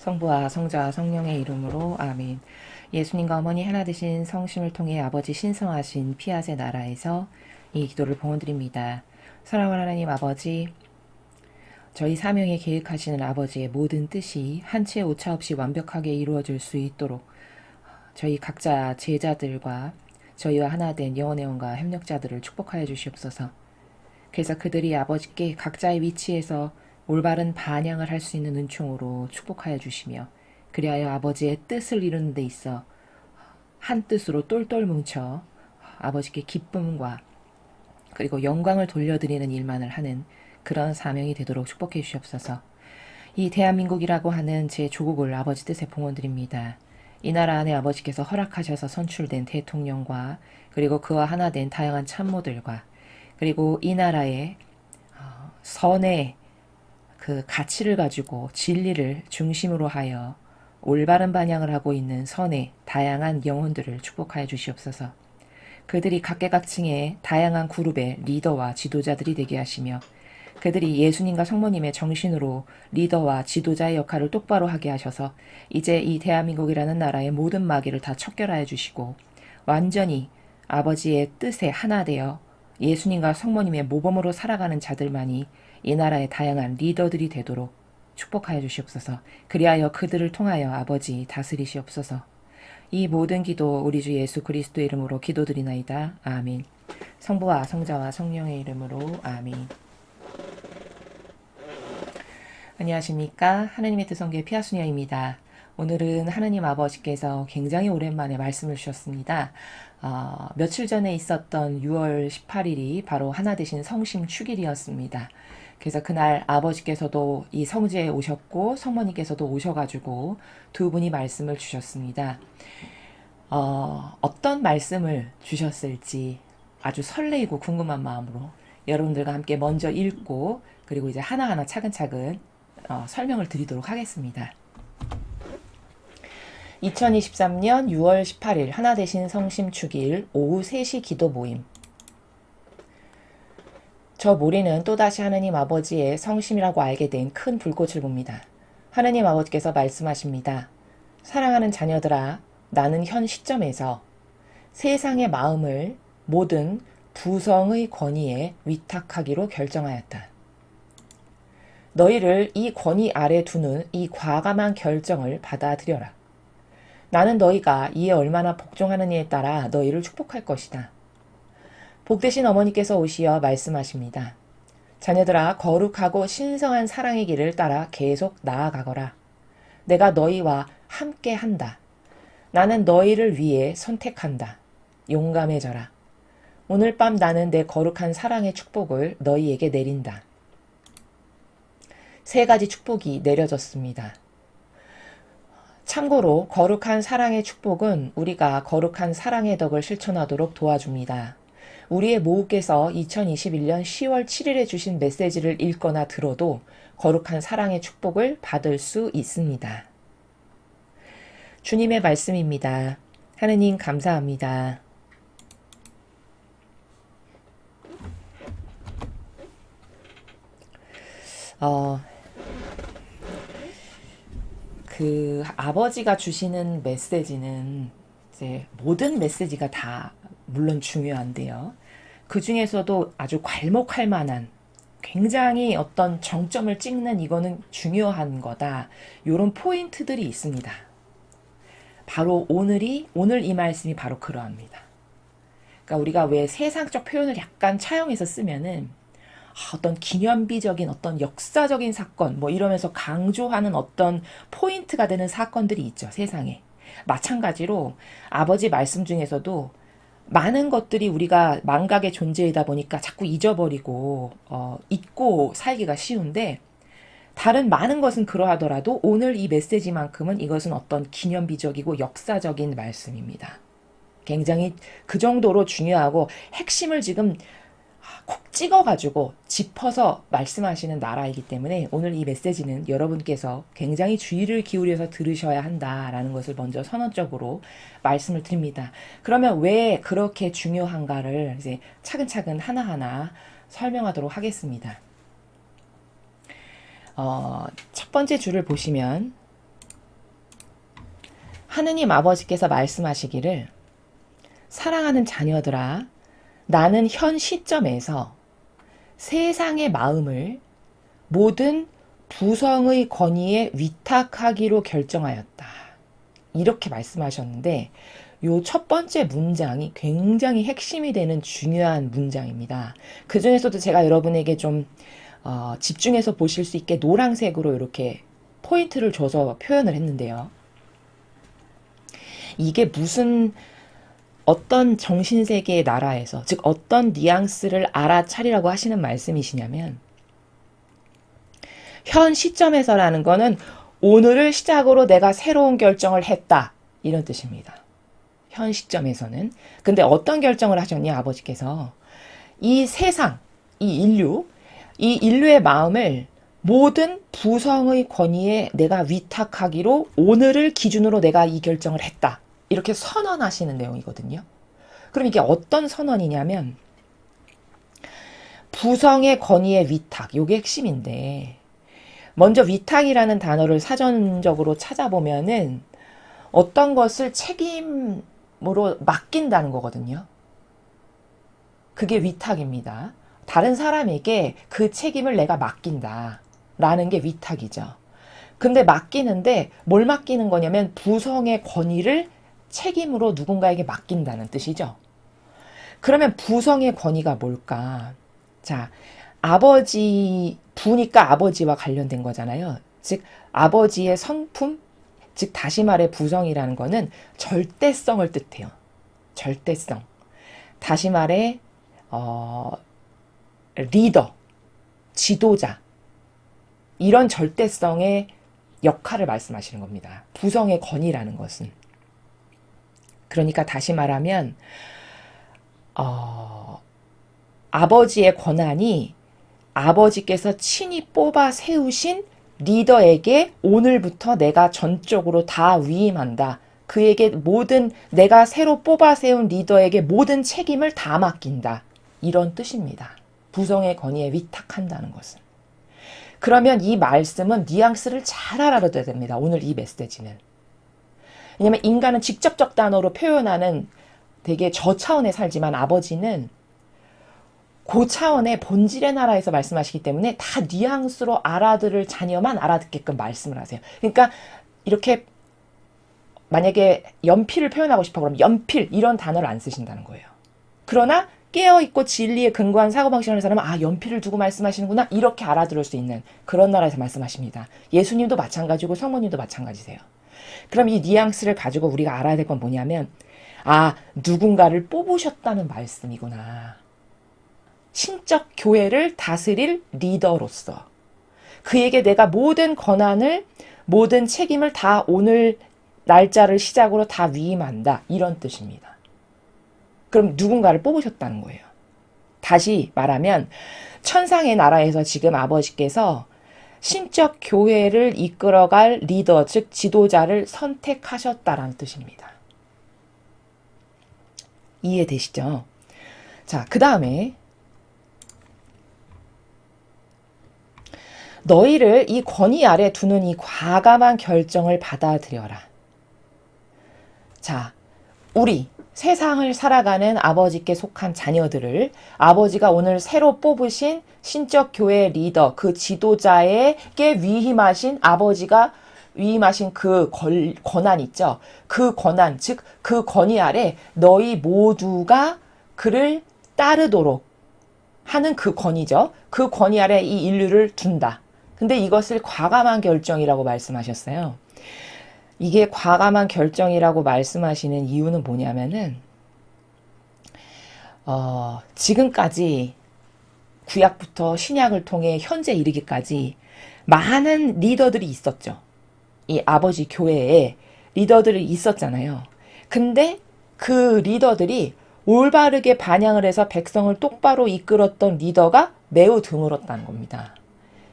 성부와 성자와 성령의 이름으로 아멘. 예수님과 어머니 하나 되신 성심을 통해 아버지 신성하신 피앗의 나라에서 이 기도를 봉헌드립니다. 사랑하는 하나님 아버지, 저희 사명에 계획하시는 아버지의 모든 뜻이 한 채 오차 없이 완벽하게 이루어질 수 있도록 저희 각자 제자들과 저희와 하나 된 영혼의 영과 협력자들을 축복하여 주시옵소서. 그래서 그들이 아버지께 각자의 위치에서 올바른 반향을 할 수 있는 은총으로 축복하여 주시며, 그리하여 아버지의 뜻을 이루는 데 있어 한 뜻으로 똘똘 뭉쳐 아버지께 기쁨과 그리고 영광을 돌려드리는 일만을 하는 그런 사명이 되도록 축복해 주시옵소서. 이 대한민국이라고 하는 제 조국을 아버지 뜻에 봉헌드립니다. 이 나라 안에 아버지께서 허락하셔서 선출된 대통령과 그리고 그와 하나 된 다양한 참모들과 그리고 이 나라의 선의 그 가치를 가지고 진리를 중심으로 하여 올바른 반영을 하고 있는 선의 다양한 영혼들을 축복하여 주시옵소서. 그들이 각계각층의 다양한 그룹의 리더와 지도자들이 되게 하시며, 그들이 예수님과 성모님의 정신으로 리더와 지도자의 역할을 똑바로 하게 하셔서 이제 이 대한민국이라는 나라의 모든 마귀를 다 척결하여 주시고 완전히 아버지의 뜻에 하나 되어 예수님과 성모님의 모범으로 살아가는 자들만이 이 나라의 다양한 리더들이 되도록 축복하여 주시옵소서. 그리하여 그들을 통하여 아버지 다스리시옵소서. 이 모든 기도 우리 주 예수 그리스도 이름으로 기도드리나이다. 아멘. 성부와 성자와 성령의 이름으로 아멘. 안녕하십니까. 하나님의 뜻성교회 피아수녀입니다. 오늘은 하나님 아버지께서 굉장히 오랜만에 말씀을 주셨습니다. 며칠 전에 있었던 6월 18일이 바로 하나 되신 성심 축일이었습니다. 그래서 그날 아버지께서도 이 성지에 오셨고 성모님께서도 오셔가지고 두 분이 말씀을 주셨습니다. 어떤 말씀을 주셨을지 아주 설레이고 궁금한 마음으로 여러분들과 함께 먼저 읽고 그리고 이제 하나하나 차근차근 설명을 드리도록 하겠습니다. 2023년 6월 18일 하나 되신 성심 축일 오후 3시 기도 모임. 저 모리는 또다시 하느님 아버지의 성심이라고 알게 된 큰 불꽃을 봅니다. 하느님 아버지께서 말씀하십니다. 사랑하는 자녀들아, 나는 현 시점에서 세상의 마음을 모든 부성의 권위에 위탁하기로 결정하였다. 너희를 이 권위 아래 두는 이 과감한 결정을 받아들여라. 나는 너희가 이에 얼마나 복종하느냐에 따라 너희를 축복할 것이다. 복되신 어머니께서 오시어 말씀하십니다. 자녀들아, 거룩하고 신성한 사랑의 길을 따라 계속 나아가거라. 내가 너희와 함께 한다. 나는 너희를 위해 선택한다. 용감해져라. 오늘 밤 나는 내 거룩한 사랑의 축복을 너희에게 내린다. 3가지 축복이 내려졌습니다. 참고로 거룩한 사랑의 축복은 우리가 거룩한 사랑의 덕을 실천하도록 도와줍니다. 우리의 모우께서 2021년 10월 7일에 주신 메시지를 읽거나 들어도 거룩한 사랑의 축복을 받을 수 있습니다. 주님의 말씀입니다. 하느님 감사합니다. 그 아버지가 주시는 메시지는 이제 모든 메시지가 다 물론 중요한데요. 그 중에서도 아주 괄목할 만한 굉장히 어떤 정점을 찍는 이거는 중요한 거다. 이런 포인트들이 있습니다. 바로 오늘 이 말씀이 바로 그러합니다. 그러니까 우리가 왜 세상적 표현을 약간 차용해서 쓰면은 어떤 기념비적인 어떤 역사적인 사건 뭐 이러면서 강조하는 어떤 포인트가 되는 사건들이 있죠. 세상에. 마찬가지로 아버지 말씀 중에서도 많은 것들이 우리가 망각의 존재이다 보니까 자꾸 잊어버리고 잊고 살기가 쉬운데, 다른 많은 것은 그러하더라도 오늘 이 메시지만큼은 이것은 어떤 기념비적이고 역사적인 말씀입니다. 굉장히 그 정도로 중요하고 핵심을 지금 콕 찍어가지고 짚어서 말씀하시는 나라이기 때문에 오늘 이 메시지는 여러분께서 굉장히 주의를 기울여서 들으셔야 한다라는 것을 먼저 선언적으로 말씀을 드립니다. 그러면 왜 그렇게 중요한가를 이제 차근차근 하나하나 설명하도록 하겠습니다. 첫 번째 줄을 보시면 하느님 아버지께서 말씀하시기를 사랑하는 자녀들아, 나는 현 시점에서 세상의 마음을 모든 부성의 권위에 위탁하기로 결정하였다. 이렇게 말씀하셨는데 요 첫 번째 문장이 굉장히 핵심이 되는 중요한 문장입니다. 그 중에서도 제가 여러분에게 좀 집중해서 보실 수 있게 노란색으로 이렇게 포인트를 줘서 표현을 했는데요. 이게 무슨 어떤 정신세계의 나라에서, 즉 어떤 뉘앙스를 알아차리라고 하시는 말씀이시냐면, 현 시점에서라는 거는 오늘을 시작으로 내가 새로운 결정을 했다, 이런 뜻입니다. 현 시점에서는. 근데 어떤 결정을 하셨냐, 아버지께서. 이 세상, 이 인류의 마음을 모든 부성의 권위에 내가 위탁하기로 오늘을 기준으로 내가 이 결정을 했다, 이렇게 선언하시는 내용이거든요. 그럼 이게 어떤 선언이냐면 부성의 권위의 위탁, 이게 핵심인데, 먼저 위탁이라는 단어를 사전적으로 찾아보면은 어떤 것을 책임으로 맡긴다는 거거든요. 그게 위탁입니다. 다른 사람에게 그 책임을 내가 맡긴다 라는 게 위탁이죠. 근데 맡기는데 뭘 맡기는 거냐면 부성의 권위를 책임으로 누군가에게 맡긴다는 뜻이죠. 그러면 부성의 권위가 뭘까? 자, 부니까 아버지와 관련된 거잖아요. 즉 아버지의 성품, 즉 다시 말해 부성이라는 거는 절대성을 뜻해요. 절대성. 다시 말해 리더, 지도자, 이런 절대성의 역할을 말씀하시는 겁니다. 부성의 권위라는 것은. 그러니까 다시 말하면 아버지의 권한이 아버지께서 친히 뽑아 세우신 리더에게 오늘부터 내가 전적으로 다 위임한다. 그에게 내가 새로 뽑아 세운 리더에게 모든 책임을 다 맡긴다. 이런 뜻입니다. 부성의 권위에 위탁한다는 것은. 그러면 이 말씀은 뉘앙스를 잘 알아둬야 됩니다. 오늘 이 메시지는. 왜냐하면 인간은 직접적 단어로 표현하는 되게 저차원에 살지만 아버지는 고차원의 본질의 나라에서 말씀하시기 때문에 다 뉘앙스로 알아들을 자녀만 알아듣게끔 말씀을 하세요. 그러니까 이렇게 만약에 연필을 표현하고 싶어 그러면 연필 이런 단어를 안 쓰신다는 거예요. 그러나 깨어있고 진리에 근거한 사고방식을 하는 사람은 연필을 두고 말씀하시는구나, 이렇게 알아들을 수 있는 그런 나라에서 말씀하십니다. 예수님도 마찬가지고 성모님도 마찬가지세요. 그럼 이 뉘앙스를 가지고 우리가 알아야 될 건 뭐냐면 누군가를 뽑으셨다는 말씀이구나. 신적 교회를 다스릴 리더로서 그에게 내가 모든 권한을, 모든 책임을 다 오늘 날짜를 시작으로 다 위임한다, 이런 뜻입니다. 그럼 누군가를 뽑으셨다는 거예요. 다시 말하면 천상의 나라에서 지금 아버지께서 신적 교회를 이끌어갈 리더, 즉 지도자를 선택하셨다라는 뜻입니다. 이해되시죠? 자, 그 다음에 너희를 이 권위 아래 두는 이 과감한 결정을 받아들여라. 자, 우리 세상을 살아가는 아버지께 속한 자녀들을 아버지가 오늘 새로 뽑으신 신적 교회 리더, 그 지도자에게 위임하신, 아버지가 위임하신 그 권한 있죠. 그 권한, 즉 그 권위 아래 너희 모두가 그를 따르도록 하는 그 권위죠. 그 권위 아래 이 인류를 둔다. 근데 이것을 과감한 결정이라고 말씀하셨어요. 이게 과감한 결정이라고 말씀하시는 이유는 뭐냐면은 지금까지 구약부터 신약을 통해 현재 이르기까지 많은 리더들이 있었죠. 이 아버지 교회에 리더들이 있었잖아요. 근데 그 리더들이 올바르게 반영을 해서 백성을 똑바로 이끌었던 리더가 매우 드물었다는 겁니다.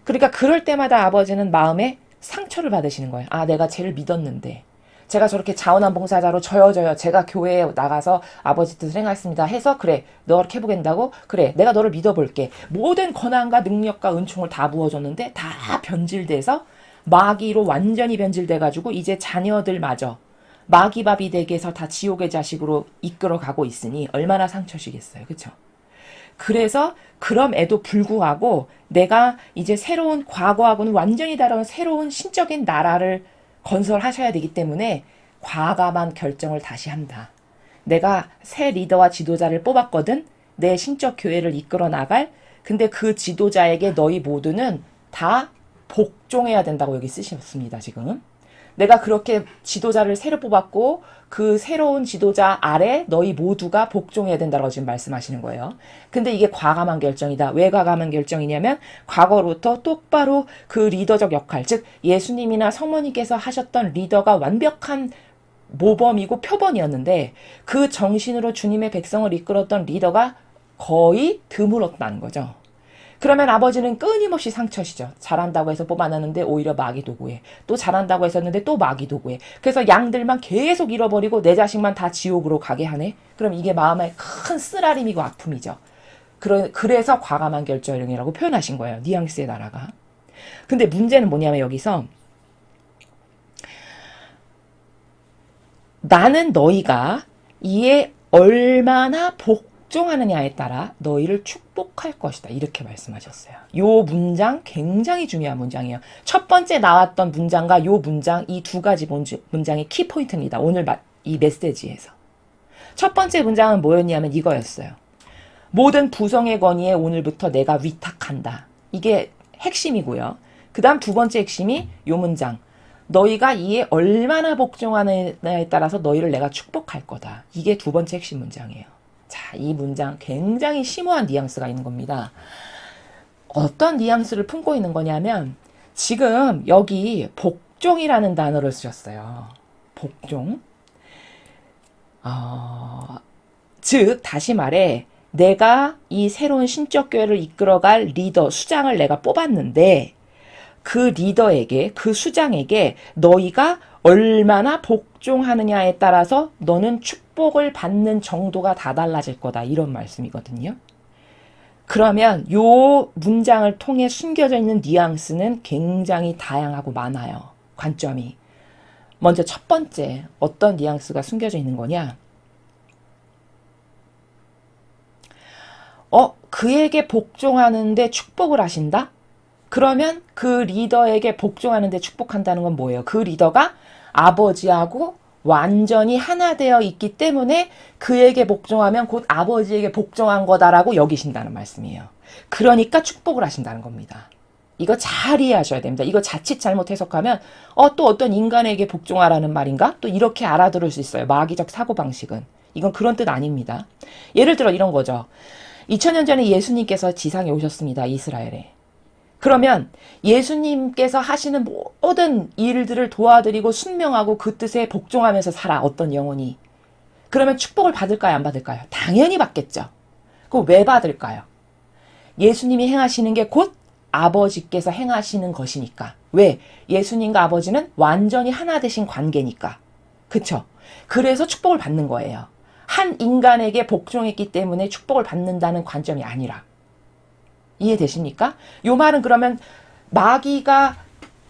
그러니까 그럴 때마다 아버지는 마음에 상처를 받으시는 거예요. 내가 쟤를 믿었는데, 제가 저렇게 자원한봉사자로 저요 제가 교회에 나가서 아버지 뜻을 행하였습니다 해서, 그래 너 이렇게 해보겠다고, 그래 내가 너를 믿어볼게, 모든 권한과 능력과 은총을 다 부어줬는데 다 변질돼서 마귀로 완전히 변질돼가지고 이제 자녀들마저 마귀밥이 되게 해서 다 지옥의 자식으로 이끌어가고 있으니 얼마나 상처시겠어요. 그쵸? 그래서 그럼에도 불구하고 내가 이제 새로운 과거하고는 완전히 다른 새로운 신적인 나라를 건설하셔야 되기 때문에 과감한 결정을 다시 한다. 내가 새 리더와 지도자를 뽑았거든. 내 신적 교회를 이끌어 나갈. 근데 그 지도자에게 너희 모두는 다 복종해야 된다고 여기 쓰셨습니다. 지금. 내가 그렇게 지도자를 새로 뽑았고 그 새로운 지도자 아래 너희 모두가 복종해야 된다고 지금 말씀하시는 거예요. 근데 이게 과감한 결정이다. 왜 과감한 결정이냐면 과거로부터 똑바로 그 리더적 역할, 즉 예수님이나 성모님께서 하셨던 리더가 완벽한 모범이고 표본이었는데 그 정신으로 주님의 백성을 이끌었던 리더가 거의 드물었다는 거죠. 그러면 아버지는 끊임없이 상처시죠. 잘한다고 해서 뽑아놨는데 오히려 마귀 도구에, 또 잘한다고 했었는데 또 마귀 도구에. 그래서 양들만 계속 잃어버리고 내 자식만 다 지옥으로 가게 하네. 그럼 이게 마음의 큰 쓰라림이고 아픔이죠. 그래서 과감한 결정이라고 표현하신 거예요. 뉘앙스의 나라가. 근데 문제는 뭐냐면 여기서 나는 너희가 이에 얼마나 복종하느냐에 따라 너희를 축복할 것이다. 이렇게 말씀하셨어요. 요 문장 굉장히 중요한 문장이에요. 첫 번째 나왔던 문장과 요 문장, 이 두 가지 문장이 키포인트입니다. 오늘 이 메시지에서. 첫 번째 문장은 뭐였냐면 이거였어요. 모든 부성의 권위에 오늘부터 내가 위탁한다. 이게 핵심이고요. 그 다음 두 번째 핵심이 요 문장. 너희가 이에 얼마나 복종하느냐에 따라서 너희를 내가 축복할 거다. 이게 두 번째 핵심 문장이에요. 자, 이 문장 굉장히 심오한 뉘앙스가 있는 겁니다. 어떤 뉘앙스를 품고 있는 거냐면 지금 여기 복종이라는 단어를 쓰셨어요. 복종. 즉 다시 말해 내가 이 새로운 신적 교회를 이끌어갈 리더, 수장을 내가 뽑았는데 그 리더에게, 그 수장에게 너희가 얼마나 복종하느냐에 따라서 너는 축복을 받는 정도가 다 달라질 거다. 이런 말씀이거든요. 그러면 요 문장을 통해 숨겨져 있는 뉘앙스는 굉장히 다양하고 많아요. 관점이. 먼저 첫 번째, 어떤 뉘앙스가 숨겨져 있는 거냐? 그에게 복종하는데 축복을 하신다? 그러면 그 리더에게 복종하는데 축복한다는 건 뭐예요? 그 리더가 아버지하고 완전히 하나 되어 있기 때문에 그에게 복종하면 곧 아버지에게 복종한 거다라고 여기신다는 말씀이에요. 그러니까 축복을 하신다는 겁니다. 이거 잘 이해하셔야 됩니다. 이거 자칫 잘못 해석하면 또 어떤 인간에게 복종하라는 말인가? 또 이렇게 알아들을 수 있어요. 마귀적 사고방식은. 이건 그런 뜻 아닙니다. 예를 들어 이런 거죠. 2000년 전에 예수님께서 지상에 오셨습니다. 이스라엘에. 그러면 예수님께서 하시는 모든 일들을 도와드리고 순명하고 그 뜻에 복종하면서 살아. 어떤 영혼이. 그러면 축복을 받을까요? 안 받을까요? 당연히 받겠죠. 그럼 왜 받을까요? 예수님이 행하시는 게 곧 아버지께서 행하시는 것이니까. 왜? 예수님과 아버지는 완전히 하나 되신 관계니까. 그쵸? 그래서 축복을 받는 거예요. 한 인간에게 복종했기 때문에 축복을 받는다는 관점이 아니라. 이해되십니까? 요 말은 그러면 마귀가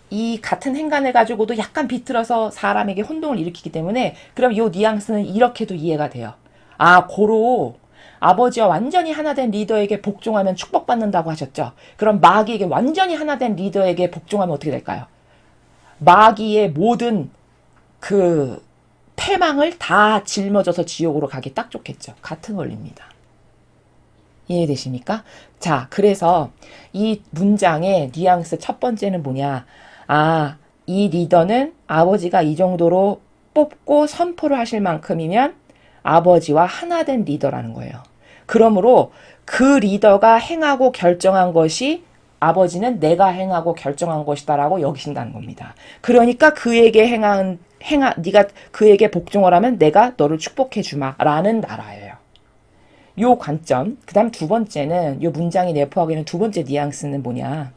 이 같은 행간을 가지고도 약간 비틀어서 사람에게 혼동을 일으키기 때문에 그럼 요 뉘앙스는 이렇게도 이해가 돼요. 고로 아버지와 완전히 하나된 리더에게 복종하면 축복받는다고 하셨죠. 그럼 마귀에게 완전히 하나된 리더에게 복종하면 어떻게 될까요? 마귀의 모든 그 패망을 다 짊어져서 지옥으로 가기 딱 좋겠죠. 같은 원리입니다. 이해되십니까? 자, 그래서 이 문장의 뉘앙스 첫 번째는 뭐냐? 이 리더는 아버지가 이 정도로 뽑고 선포를 하실 만큼이면 아버지와 하나된 리더라는 거예요. 그러므로 그 리더가 행하고 결정한 것이 아버지는 내가 행하고 결정한 것이다라고 여기신다는 겁니다. 그러니까 그에게 네가 그에게 복종을 하면 내가 너를 축복해 주마라는 나라예요. 요 관점. 그 다음 두 번째는 요 문장이 내포하고 있는 두 번째 뉘앙스는 뭐냐.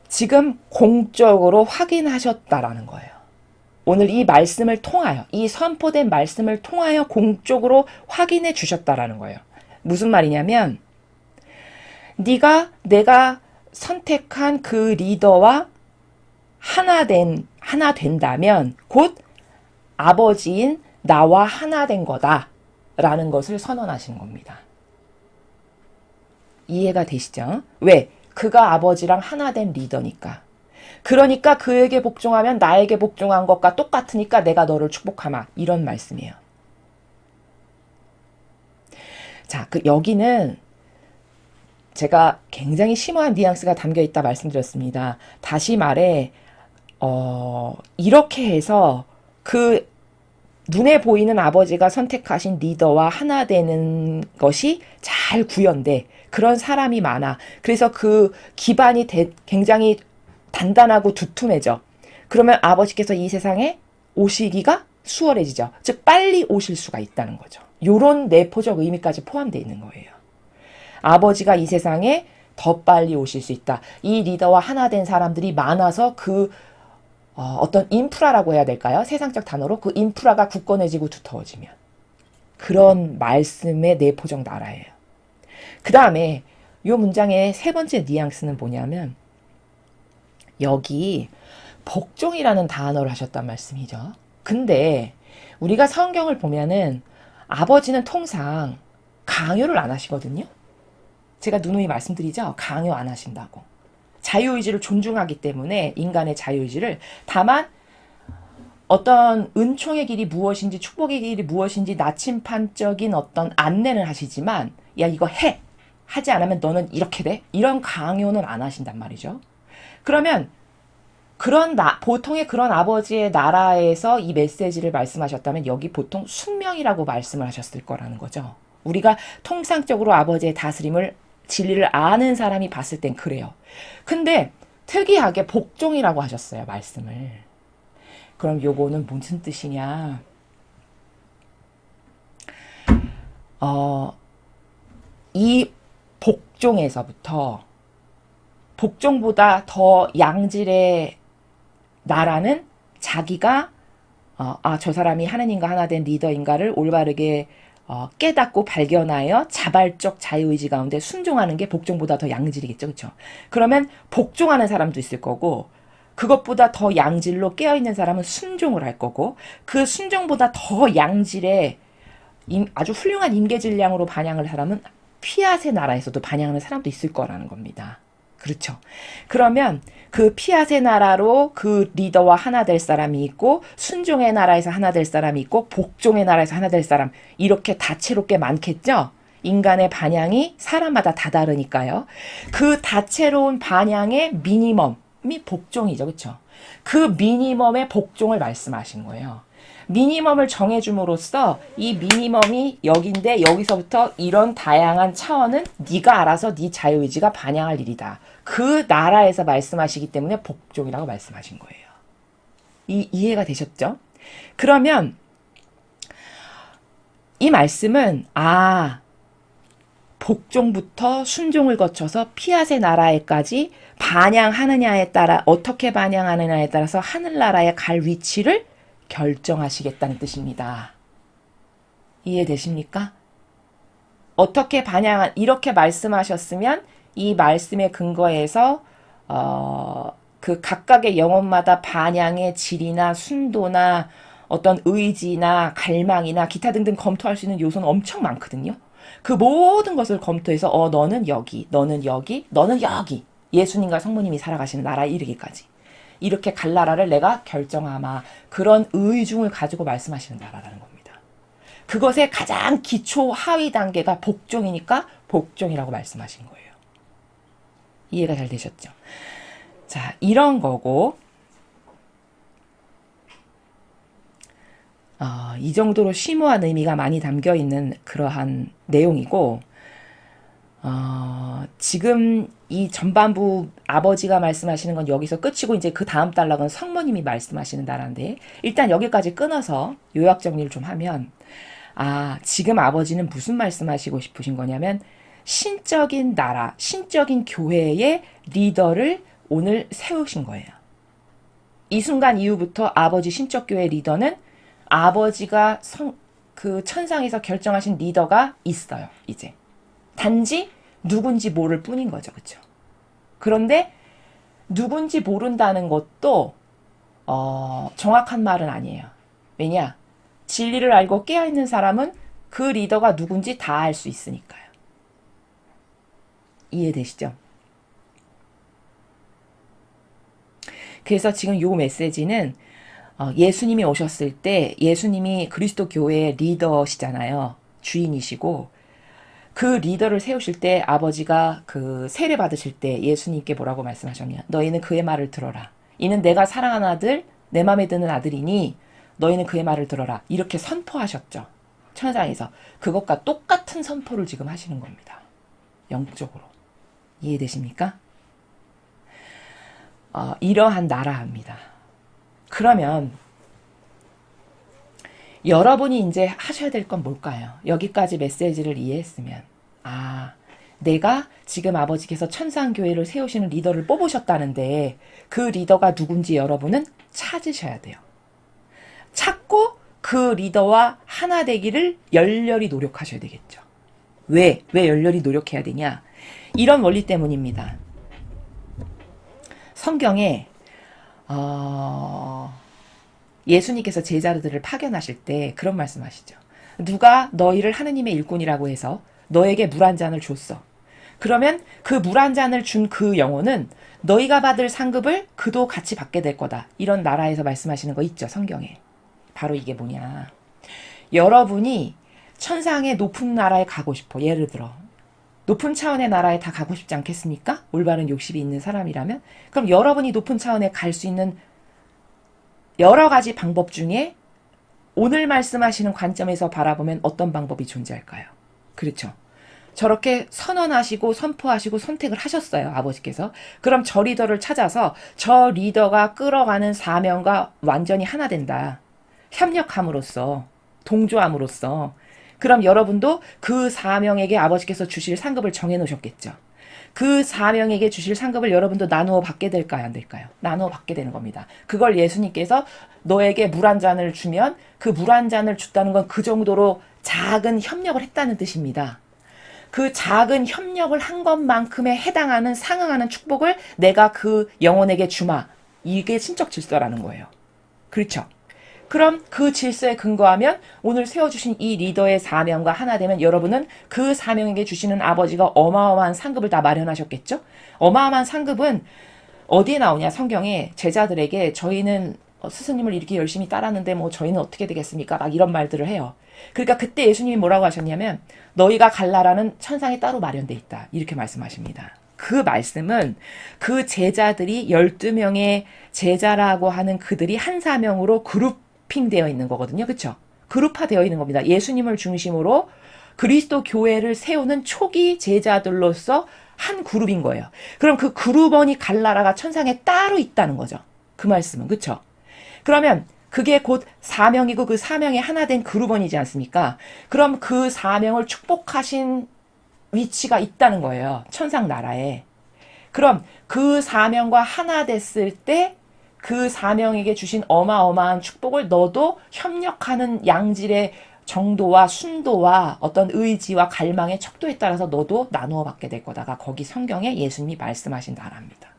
지금 공적으로 확인하셨다라는 거예요. 오늘 이 말씀을 통하여, 이 선포된 말씀을 통하여 공적으로 확인해 주셨다라는 거예요. 무슨 말이냐면 내가 선택한 그 리더와 하나 된다면 곧 아버지인 나와 하나 된 거다라는 것을 선언하시는 겁니다. 이해가 되시죠? 왜? 그가 아버지랑 하나 된 리더니까. 그러니까 그에게 복종하면 나에게 복종한 것과 똑같으니까 내가 너를 축복하마. 이런 말씀이에요. 자, 여기는 제가 굉장히 심오한 뉘앙스가 담겨 있다 말씀드렸습니다. 다시 말해, 이렇게 해서 그 눈에 보이는 아버지가 선택하신 리더와 하나 되는 것이 잘 구현돼. 그런 사람이 많아. 그래서 그 기반이 굉장히 단단하고 두툼해져. 그러면 아버지께서 이 세상에 오시기가 수월해지죠. 즉 빨리 오실 수가 있다는 거죠. 요런 내포적 의미까지 포함되어 있는 거예요. 아버지가 이 세상에 더 빨리 오실 수 있다. 이 리더와 하나 된 사람들이 많아서 어떤 인프라라고 해야 될까요? 세상적 단어로 그 인프라가 굳건해지고 두터워지면. 그런 말씀의 내포적 나라예요. 그 다음에 이 문장의 세 번째 뉘앙스는 뭐냐면 여기 복종이라는 단어를 하셨단 말씀이죠. 근데 우리가 성경을 보면은 아버지는 통상 강요를 안 하시거든요. 제가 누누이 말씀드리죠. 강요 안 하신다고. 자유의지를 존중하기 때문에 인간의 자유의지를 다만 어떤 은총의 길이 무엇인지 축복의 길이 무엇인지 나침판적인 어떤 안내는 하시지만 야 이거 해! 하지 않으면 너는 이렇게 돼? 이런 강요는 안 하신단 말이죠. 그러면 보통의 그런 아버지의 나라에서 이 메시지를 말씀하셨다면 여기 보통 순명이라고 말씀을 하셨을 거라는 거죠. 우리가 통상적으로 아버지의 다스림을 진리를 아는 사람이 봤을 땐 그래요. 근데 특이하게 복종이라고 하셨어요, 말씀을. 그럼 요거는 무슨 뜻이냐? 이 복종에서부터 복종보다 더 양질의 나라는 자기가 저 사람이 하느님과 하나 된 리더인가를 올바르게 깨닫고 발견하여 자발적 자유의지 가운데 순종하는 게 복종보다 더 양질이겠죠. 그렇죠? 그러면 복종하는 사람도 있을 거고 그것보다 더 양질로 깨어있는 사람은 순종을 할 거고 그 순종보다 더 양질의 아주 훌륭한 임계질량으로 반영하는 사람은 피앗의 나라에서도 반영하는 사람도 있을 거라는 겁니다. 그렇죠. 그러면 그 피앗의 나라로 그 리더와 하나 될 사람이 있고 순종의 나라에서 하나 될 사람이 있고 복종의 나라에서 하나 될 사람 이렇게 다채롭게 많겠죠. 인간의 반향이 사람마다 다 다르니까요. 그 다채로운 반향의 미니멈이 복종이죠. 그렇죠. 그 미니멈의 복종을 말씀하신 거예요. 미니멈을 정해줌으로써 이 미니멈이 여긴데 여기서부터 이런 다양한 차원은 네가 알아서 네 자유의지가 반영할 일이다. 그 나라에서 말씀하시기 때문에 복종이라고 말씀하신 거예요. 이해가 되셨죠? 그러면 이 말씀은 복종부터 순종을 거쳐서 피앗의 나라에까지 반영하느냐에 따라 어떻게 반영하느냐에 따라서 하늘나라에 갈 위치를 결정하시겠다는 뜻입니다. 이해되십니까? 어떻게 이렇게 말씀하셨으면 이 말씀의 근거에서 그 각각의 영혼마다 반향의 질이나 순도나 어떤 의지나 갈망이나 기타 등등 검토할 수 있는 요소는 엄청 많거든요. 그 모든 것을 검토해서 너는 여기, 너는 여기, 너는 여기 예수님과 성모님이 살아가시는 나라에 이르기까지 이렇게 갈 나라를 내가 결정하마. 그런 의중을 가지고 말씀하시는 나라라는 겁니다. 그것의 가장 기초 하위 단계가 복종이니까 복종이라고 말씀하신 거예요. 이해가 잘 되셨죠? 자, 이런 거고 이 정도로 심오한 의미가 많이 담겨 있는 그러한 내용이고 지금 이 전반부 아버지가 말씀하시는 건 여기서 끝이고 이제 그 다음 단락은 성모님이 말씀하시는 나라인데 일단 여기까지 끊어서 요약 정리를 좀 하면 지금 아버지는 무슨 말씀하시고 싶으신 거냐면 신적인 나라, 신적인 교회의 리더를 오늘 세우신 거예요. 이 순간 이후부터 아버지 신적 교회 리더는 아버지가 그 천상에서 결정하신 리더가 있어요. 이제 단지 누군지 모를 뿐인 거죠. 그렇죠? 그런데 누군지 모른다는 것도 정확한 말은 아니에요. 왜냐? 진리를 알고 깨어있는 사람은 그 리더가 누군지 다 알 수 있으니까요. 이해되시죠? 그래서 지금 요 메시지는 예수님이 오셨을 때 예수님이 그리스도 교회의 리더시잖아요. 주인이시고 그 리더를 세우실 때 아버지가 그 세례 받으실 때 예수님께 뭐라고 말씀하셨냐. 너희는 그의 말을 들어라. 이는 내가 사랑하는 아들, 내 마음에 드는 아들이니 너희는 그의 말을 들어라. 이렇게 선포하셨죠. 천상에서. 그것과 똑같은 선포를 지금 하시는 겁니다. 영적으로. 이해되십니까? 이러한 나라입니다. 그러면 여러분이 이제 하셔야 될 건 뭘까요? 여기까지 메시지를 이해했으면 내가 지금 아버지께서 천상교회를 세우시는 리더를 뽑으셨다는데 그 리더가 누군지 여러분은 찾으셔야 돼요. 찾고 그 리더와 하나 되기를 열렬히 노력하셔야 되겠죠. 왜 열렬히 노력해야 되냐? 이런 원리 때문입니다. 성경에 예수님께서 제자들을 파견하실 때 그런 말씀하시죠. 누가 너희를 하느님의 일꾼이라고 해서 너에게 물 한 잔을 줬어. 그러면 그 물 한 잔을 준 그 영혼은 너희가 받을 상급을 그도 같이 받게 될 거다. 이런 나라에서 말씀하시는 거 있죠, 성경에. 바로 이게 뭐냐. 여러분이 천상의 높은 나라에 가고 싶어. 예를 들어 높은 차원의 나라에 다 가고 싶지 않겠습니까? 올바른 욕심이 있는 사람이라면. 그럼 여러분이 높은 차원에 갈 수 있는 여러 가지 방법 중에 오늘 말씀하시는 관점에서 바라보면 어떤 방법이 존재할까요? 그렇죠. 저렇게 선언하시고 선포하시고 선택을 하셨어요. 아버지께서. 그럼 저 리더를 찾아서 저 리더가 끌어가는 사명과 완전히 하나 된다. 협력함으로써, 동조함으로써. 그럼 여러분도 그 사명에게 아버지께서 주실 상급을 정해놓으셨겠죠. 그 사명에게 주실 상급을 여러분도 나누어 받게 될까요? 안 될까요? 나누어 받게 되는 겁니다. 그걸 예수님께서 너에게 물 한 잔을 주면 그 물 한 잔을 줬다는 건 그 정도로 작은 협력을 했다는 뜻입니다. 그 작은 협력을 한 것만큼에 해당하는 상응하는 축복을 내가 그 영혼에게 주마. 이게 신적 질서라는 거예요. 그렇죠? 그럼 그 질서에 근거하면 오늘 세워주신 이 리더의 사명과 하나 되면 여러분은 그 사명에게 주시는 아버지가 어마어마한 상급을 다 마련하셨겠죠? 어마어마한 상급은 어디에 나오냐? 성경에 제자들에게 저희는 스승님을 이렇게 열심히 따랐는데 뭐 저희는 어떻게 되겠습니까? 막 이런 말들을 해요. 그러니까 그때 예수님이 뭐라고 하셨냐면 너희가 갈 나라는 천상에 따로 마련돼 있다. 이렇게 말씀하십니다. 그 말씀은 그 제자들이 12명의 제자라고 하는 그들이 한 사명으로 그룹핑되어 있는 거거든요. 그렇죠? 그룹화되어 있는 겁니다. 예수님을 중심으로 그리스도 교회를 세우는 초기 제자들로서 한 그룹인 거예요. 그럼 그 그룹원이 갈 나라가 천상에 따로 있다는 거죠. 그 말씀은. 그렇죠? 그러면 그게 곧 사명이고 그 사명에 하나 된 그룹원이지 않습니까? 그럼 그 사명을 축복하신 위치가 있다는 거예요. 천상 나라에. 그럼 그 사명과 하나 됐을 때 그 사명에게 주신 어마어마한 축복을 너도 협력하는 양질의 정도와 순도와 어떤 의지와 갈망의 척도에 따라서 너도 나누어 받게 될 거다가 거기 성경에 예수님이 말씀하신 나라입니다.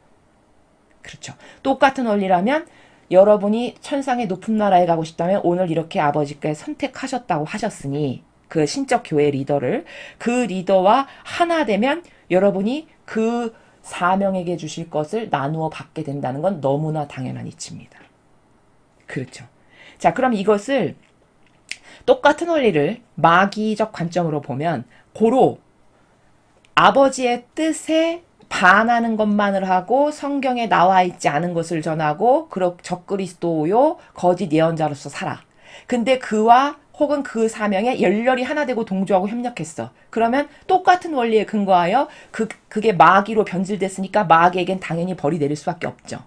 그렇죠. 똑같은 원리라면 여러분이 천상의 높은 나라에 가고 싶다면 오늘 이렇게 아버지께 선택하셨다고 하셨으니 그 신적 교회 리더를 그 리더와 하나 되면 여러분이 그 사명에게 주실 것을 나누어 받게 된다는 건 너무나 당연한 이치입니다. 그렇죠. 자, 그럼 이것을 똑같은 원리를 마귀적 관점으로 보면 고로 아버지의 뜻에 반하는 것만을 하고 성경에 나와 있지 않은 것을 전하고 적그리스도요 거짓 예언자로서 살아. 근데 그와 혹은 그 사명에 열렬히 하나 되고 동조하고 협력했어. 그러면 똑같은 원리에 근거하여 그게 마귀로 변질됐으니까 마귀에겐 당연히 벌이 내릴 수밖에 없죠.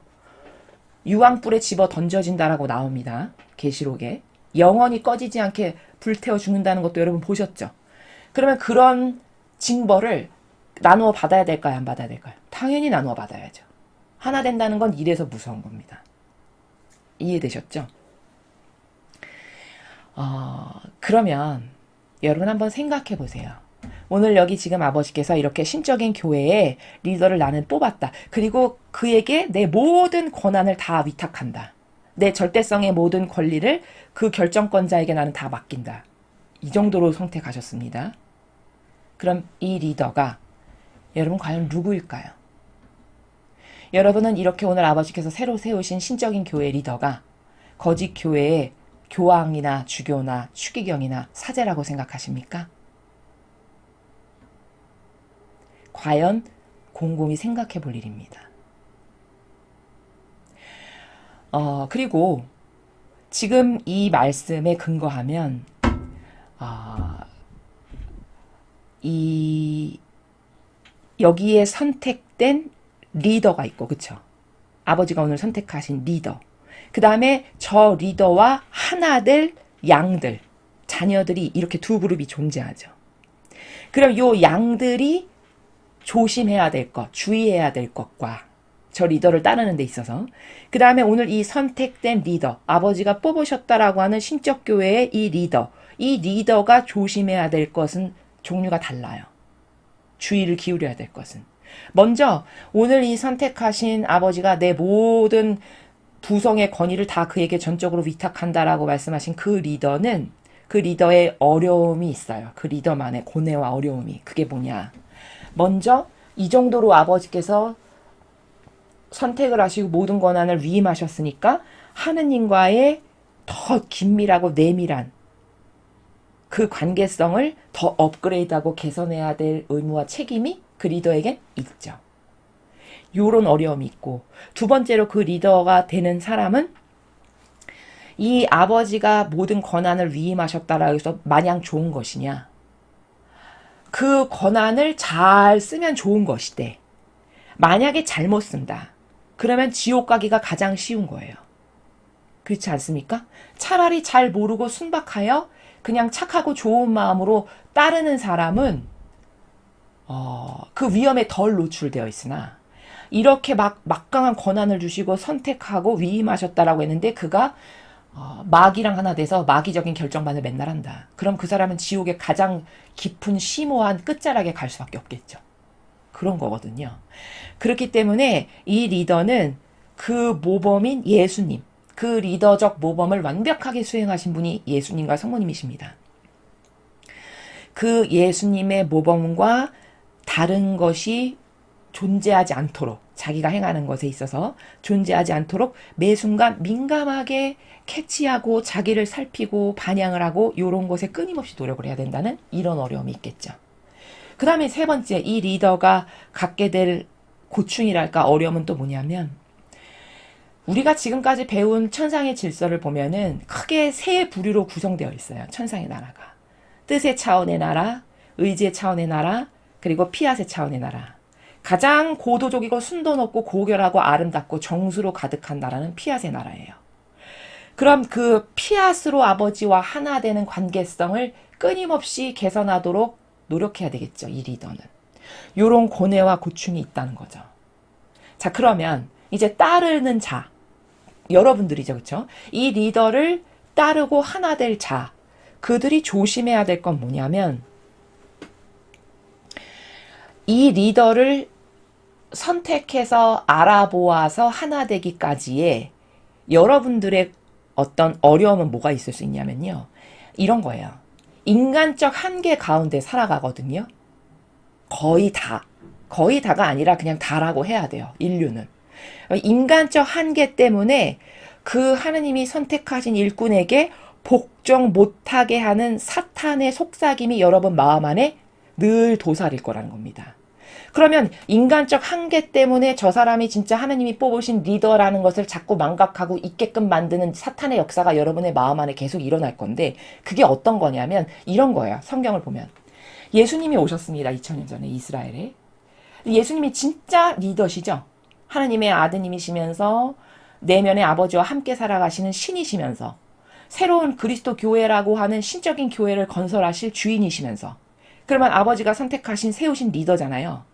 유황불에 집어 던져진다라고 나옵니다. 계시록에. 영원히 꺼지지 않게 불태워 죽는다는 것도 여러분 보셨죠? 그러면 그런 징벌을 나누어 받아야 될까요? 안 받아야 될까요? 당연히 나누어 받아야죠. 하나 된다는 건 이래서 무서운 겁니다. 이해되셨죠? 그러면 여러분 한번 생각해 보세요. 오늘 여기 지금 아버지께서 이렇게 신적인 교회에 리더를 나는 뽑았다. 그리고 그에게 내 모든 권한을 다 위탁한다. 내 절대성의 모든 권리를 그 결정권자에게 나는 다 맡긴다. 이 정도로 선택하셨습니다. 그럼 이 리더가 여러분 과연 누구일까요? 여러분은 이렇게 오늘 아버지께서 새로 세우신 신적인 교회 리더가 거짓 교회의 교황이나 주교나 추기경이나 사제라고 생각하십니까? 과연 곰곰이 생각해 볼 일입니다. 그리고 지금 이 말씀에 근거하면 여기에 선택된 리더가 있고, 그쵸? 아버지가 오늘 선택하신 리더. 그 다음에 저 리더와 하나 될 양들, 자녀들이 이렇게 두 그룹이 존재하죠. 그럼 요 양들이 조심해야 될 것, 주의해야 될 것과 저 리더를 따르는 데 있어서 그 다음에 오늘 이 선택된 리더, 아버지가 뽑으셨다라고 하는 신적 교회의 이 리더가 조심해야 될 것은 종류가 달라요. 주의를 기울여야 될 것은. 먼저 오늘 이 선택하신 아버지가 내 모든 부성의 권위를 다 그에게 전적으로 위탁한다라고 말씀하신 그 리더는 그 리더의 어려움이 있어요. 그 리더만의 고뇌와 어려움이. 그게 뭐냐. 먼저 이 정도로 아버지께서 선택을 하시고 모든 권한을 위임하셨으니까 하느님과의 더 긴밀하고 내밀한 그 관계성을 더 업그레이드하고 개선해야 될 의무와 책임이 그 리더에겐 있죠. 요런 어려움이 있고, 두 번째로 그 리더가 되는 사람은 이 아버지가 모든 권한을 위임하셨다라고 해서 마냥 좋은 것이냐, 그 권한을 잘 쓰면 좋은 것이대. 만약에 잘못 쓴다, 그러면 지옥 가기가 가장 쉬운 거예요. 그렇지 않습니까? 차라리 잘 모르고 순박하여 그냥 착하고 좋은 마음으로 따르는 사람은 그 위험에 덜 노출되어 있으나, 이렇게 막강한 권한을 주시고 선택하고 위임하셨다라고 했는데 그가 마귀랑 하나 돼서 마귀적인 결정만을 맨날 한다. 그럼 그 사람은 지옥의 가장 깊은 심오한 끝자락에 갈 수밖에 없겠죠. 그런 거거든요. 그렇기 때문에 이 리더는 그 모범인 예수님, 그 리더적 모범을 완벽하게 수행하신 분이 예수님과 성모님이십니다. 그 예수님의 모범과 다른 것이 존재하지 않도록, 자기가 행하는 것에 있어서 존재하지 않도록 매 순간 민감하게 캐치하고 자기를 살피고 반향을 하고 이런 것에 끊임없이 노력을 해야 된다는 이런 어려움이 있겠죠. 그 다음에 세 번째, 이 리더가 갖게 될 고충이랄까 어려움은 또 뭐냐면, 우리가 지금까지 배운 천상의 질서를 보면은 크게 세 부류로 구성되어 있어요. 천상의 나라가. 뜻의 차원의 나라, 의지의 차원의 나라, 그리고 피앗의 차원의 나라. 가장 고도적이고 순도 높고 고결하고 아름답고 정수로 가득한 나라는 피앗의 나라예요. 그럼 그 피앗으로 아버지와 하나 되는 관계성을 끊임없이 개선하도록 노력해야 되겠죠. 이 리더는. 요런 고뇌와 고충이 있다는 거죠. 자, 그러면 이제 따르는 자, 여러분들이죠. 그렇죠? 이 리더를 따르고 하나 될 자, 그들이 조심해야 될 건 뭐냐면, 이 리더를 선택해서 알아보아서 하나 되기까지의 여러분들의 어떤 어려움은 뭐가 있을 수 있냐면요. 이런 거예요. 인간적 한계 가운데 살아가거든요. 거의 다. 거의 다가 아니라 그냥 다라고 해야 돼요. 인류는. 인간적 한계 때문에 그 하느님이 선택하신 일꾼에게 복종 못하게 하는 사탄의 속삭임이 여러분 마음 안에 늘 도사릴 거라는 겁니다. 그러면 인간적 한계 때문에 저 사람이 진짜 하느님이 뽑으신 리더라는 것을 자꾸 망각하고 있게끔 만드는 사탄의 역사가 여러분의 마음 안에 계속 일어날 건데, 그게 어떤 거냐면 이런 거예요. 성경을 보면 예수님이 오셨습니다. 2000년 전에 이스라엘에. 예수님이 진짜 리더시죠. 하느님의 아드님이시면서 내면의 아버지와 함께 살아가시는 신이시면서 새로운 그리스도 교회라고 하는 신적인 교회를 건설하실 주인이시면서, 그러면 아버지가 선택하신 세우신 리더잖아요.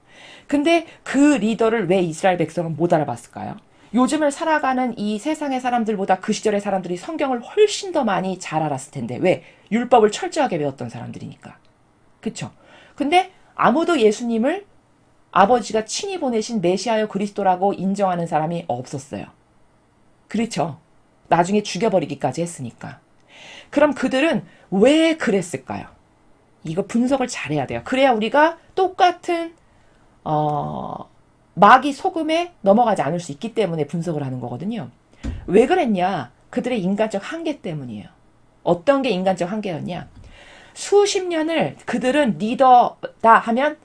근데 그 리더를 왜 이스라엘 백성은 못 알아봤을까요? 요즘을 살아가는 이 세상의 사람들보다 그 시절의 사람들이 성경을 훨씬 더 많이 잘 알았을 텐데, 왜? 율법을 철저하게 배웠던 사람들이니까. 그쵸? 근데 아무도 예수님을 아버지가 친히 보내신 메시아여 그리스도라고 인정하는 사람이 없었어요. 그렇죠? 나중에 죽여버리기까지 했으니까. 그럼 그들은 왜 그랬을까요? 이거 분석을 잘해야 돼요. 그래야 우리가 똑같은 마귀 속음에 넘어가지 않을 수 있기 때문에 분석을 하는 거거든요. 왜 그랬냐? 그들의 인간적 한계 때문이에요. 어떤 게 인간적 한계였냐? 수십 년을 그들은 리더다 하면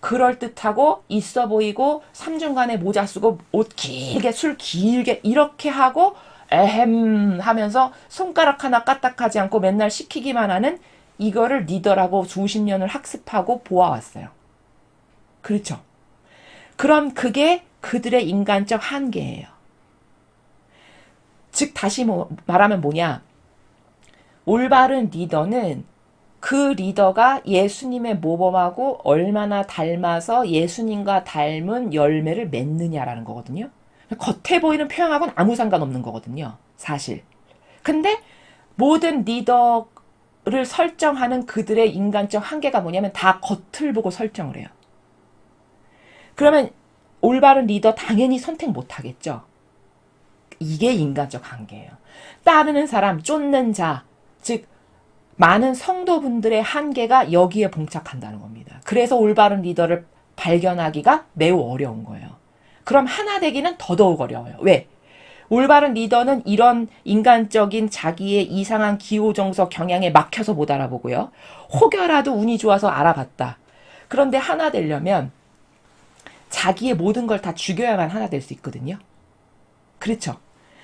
그럴듯하고 있어 보이고 삼중간에 모자 쓰고 옷 길게 술 길게 이렇게 하고 에헴 하면서 손가락 하나 까딱하지 않고 맨날 시키기만 하는 이거를 리더라고 수십 년을 학습하고 보아왔어요. 그렇죠. 그럼 그게 그들의 인간적 한계예요. 즉 다시 말하면 뭐냐? 올바른 리더는 그 리더가 예수님의 모범하고 얼마나 닮아서 예수님과 닮은 열매를 맺느냐라는 거거든요. 겉에 보이는 표현하고는 아무 상관없는 거거든요. 사실. 근데 모든 리더를 설정하는 그들의 인간적 한계가 뭐냐면 다 겉을 보고 설정을 해요. 그러면 올바른 리더 당연히 선택 못 하겠죠. 이게 인간적 한계예요. 따르는 사람, 쫓는 자, 즉 많은 성도분들의 한계가 여기에 봉착한다는 겁니다. 그래서 올바른 리더를 발견하기가 매우 어려운 거예요. 그럼 하나 되기는 더더욱 어려워요. 왜? 올바른 리더는 이런 인간적인 자기의 이상한 기호정서 경향에 막혀서 못 알아보고요. 혹여라도 운이 좋아서 알아봤다. 그런데 하나 되려면 자기의 모든 걸 다 죽여야만 하나 될 수 있거든요. 그렇죠?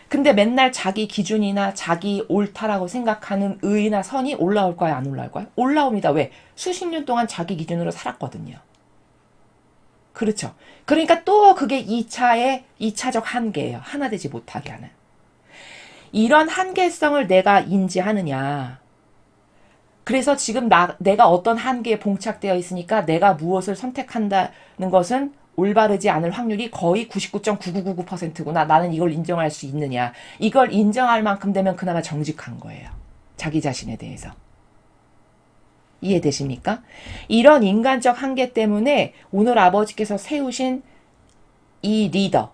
근데 맨날 자기 기준이나 자기 옳다라고 생각하는 의나 선이 올라올까요? 안 올라올까요? 올라옵니다. 왜? 수십 년 동안 자기 기준으로 살았거든요. 그렇죠. 그러니까 또 그게 2차적 한계예요. 하나 되지 못하게 하는. 이런 한계성을 내가 인지하느냐. 그래서 지금 내가 어떤 한계에 봉착되어 있으니까 내가 무엇을 선택한다는 것은 올바르지 않을 확률이 거의 99.9999%구나. 나는 이걸 인정할 수 있느냐. 이걸 인정할 만큼 되면 그나마 정직한 거예요. 자기 자신에 대해서. 이해되십니까? 이런 인간적 한계 때문에 오늘 아버지께서 세우신 이 리더,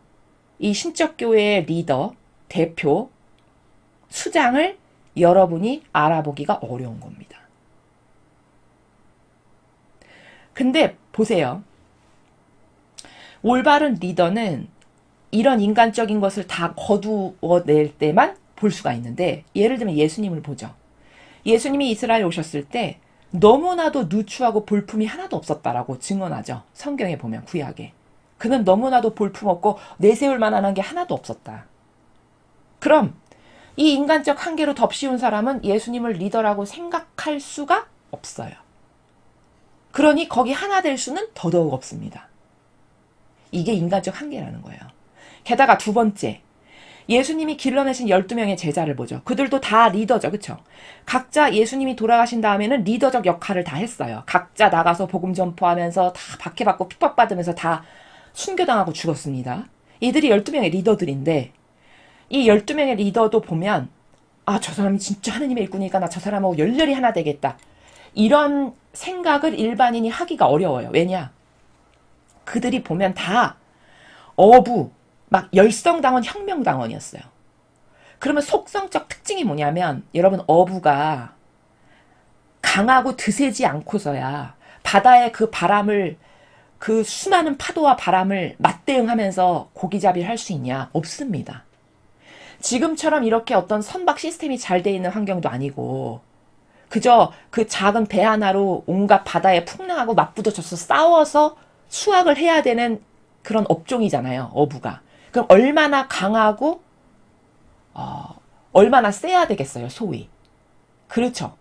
이 신적교회의 리더, 대표, 수장을 여러분이 알아보기가 어려운 겁니다. 근데 보세요. 올바른 리더는 이런 인간적인 것을 다 거두어낼 때만 볼 수가 있는데, 예를 들면 예수님을 보죠. 예수님이 이스라엘 오셨을 때 너무나도 누추하고 볼품이 하나도 없었다라고 증언하죠. 성경에 보면 구약에. 그는 너무나도 볼품없고 내세울 만한 게 하나도 없었다. 그럼 이 인간적 한계로 덮씌운 사람은 예수님을 리더라고 생각할 수가 없어요. 그러니 거기 하나 될 수는 더더욱 없습니다. 이게 인간적 한계라는 거예요. 게다가 두 번째, 예수님이 길러내신 12명의 제자를 보죠. 그들도 다 리더죠. 그렇죠? 각자 예수님이 돌아가신 다음에는 리더적 역할을 다 했어요. 각자 나가서 복음 전포하면서 다 박해받고 핍박받으면서 다 순교당하고 죽었습니다. 이들이 12명의 리더들인데 이 12명의 리더도 보면 저 사람이 진짜 하느님의 일꾼이니까 나 저 사람하고 열렬히 하나 되겠다. 이런 생각을 일반인이 하기가 어려워요. 왜냐? 그들이 보면 다 막 열성당원, 혁명당원이었어요. 그러면 속성적 특징이 뭐냐면 여러분 어부가 강하고 드세지 않고서야 바다의 그 바람을 그 수많은 파도와 바람을 맞대응하면서 고기잡이를 할 수 있냐? 없습니다. 지금처럼 이렇게 어떤 선박 시스템이 잘 돼 있는 환경도 아니고 그저 그 작은 배 하나로 온갖 바다에 풍랑하고 맞부딪혀서 싸워서 수확을 해야 되는 그런 업종이잖아요. 어부가. 그럼 얼마나 강하고 얼마나 세야 되겠어요. 소위. 그렇죠.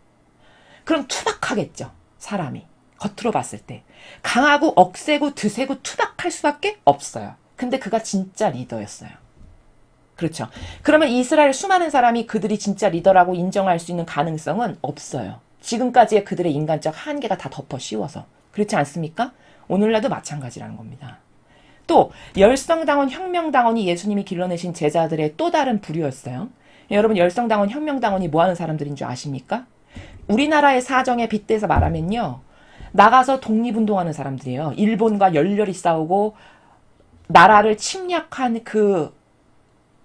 그럼 투박하겠죠. 사람이. 겉으로 봤을 때. 강하고 억세고 드세고 투박할 수밖에 없어요. 근데 그가 진짜 리더였어요. 그렇죠. 그러면 이스라엘 수많은 사람이 그들이 진짜 리더라고 인정할 수 있는 가능성은 없어요. 지금까지의 그들의 인간적 한계가 다 덮어 씌워서. 그렇지 않습니까? 오늘날도 마찬가지라는 겁니다. 또 열성당원, 혁명당원이 예수님이 길러내신 제자들의 또 다른 부류였어요. 여러분 열성당원, 혁명당원이 뭐하는 사람들인 줄 아십니까? 우리나라의 사정에 빗대서 말하면요. 나가서 독립운동하는 사람들이에요. 일본과 열렬히 싸우고 나라를 침략한 그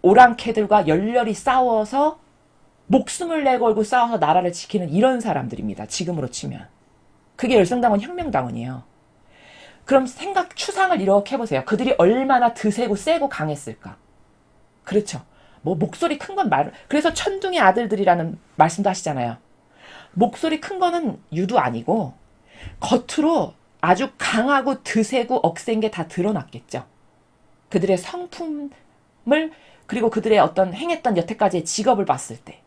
오랑캐들과 열렬히 싸워서 목숨을 내걸고 싸워서 나라를 지키는 이런 사람들입니다. 지금으로 치면. 그게 열성당원 혁명당원이에요. 그럼 추상을 이렇게 해보세요. 그들이 얼마나 드세고 세고 강했을까. 그렇죠. 뭐 목소리 큰 건 그래서 천둥의 아들들이라는 말씀도 하시잖아요. 목소리 큰 거는 유도 아니고 겉으로 아주 강하고 드세고 억센 게 다 드러났겠죠. 그들의 성품을 그리고 그들의 어떤 행했던 여태까지의 직업을 봤을 때.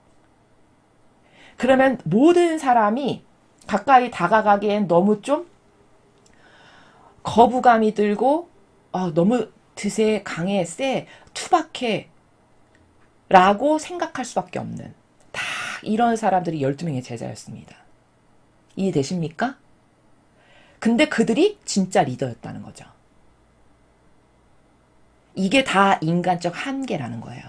그러면 모든 사람이 가까이 다가가기엔 너무 좀 거부감이 들고 너무 드세, 강해, 세, 투박해 라고 생각할 수밖에 없는 다 이런 사람들이 12명의 제자였습니다. 이해되십니까? 근데 그들이 진짜 리더였다는 거죠. 이게 다 인간적 한계라는 거예요.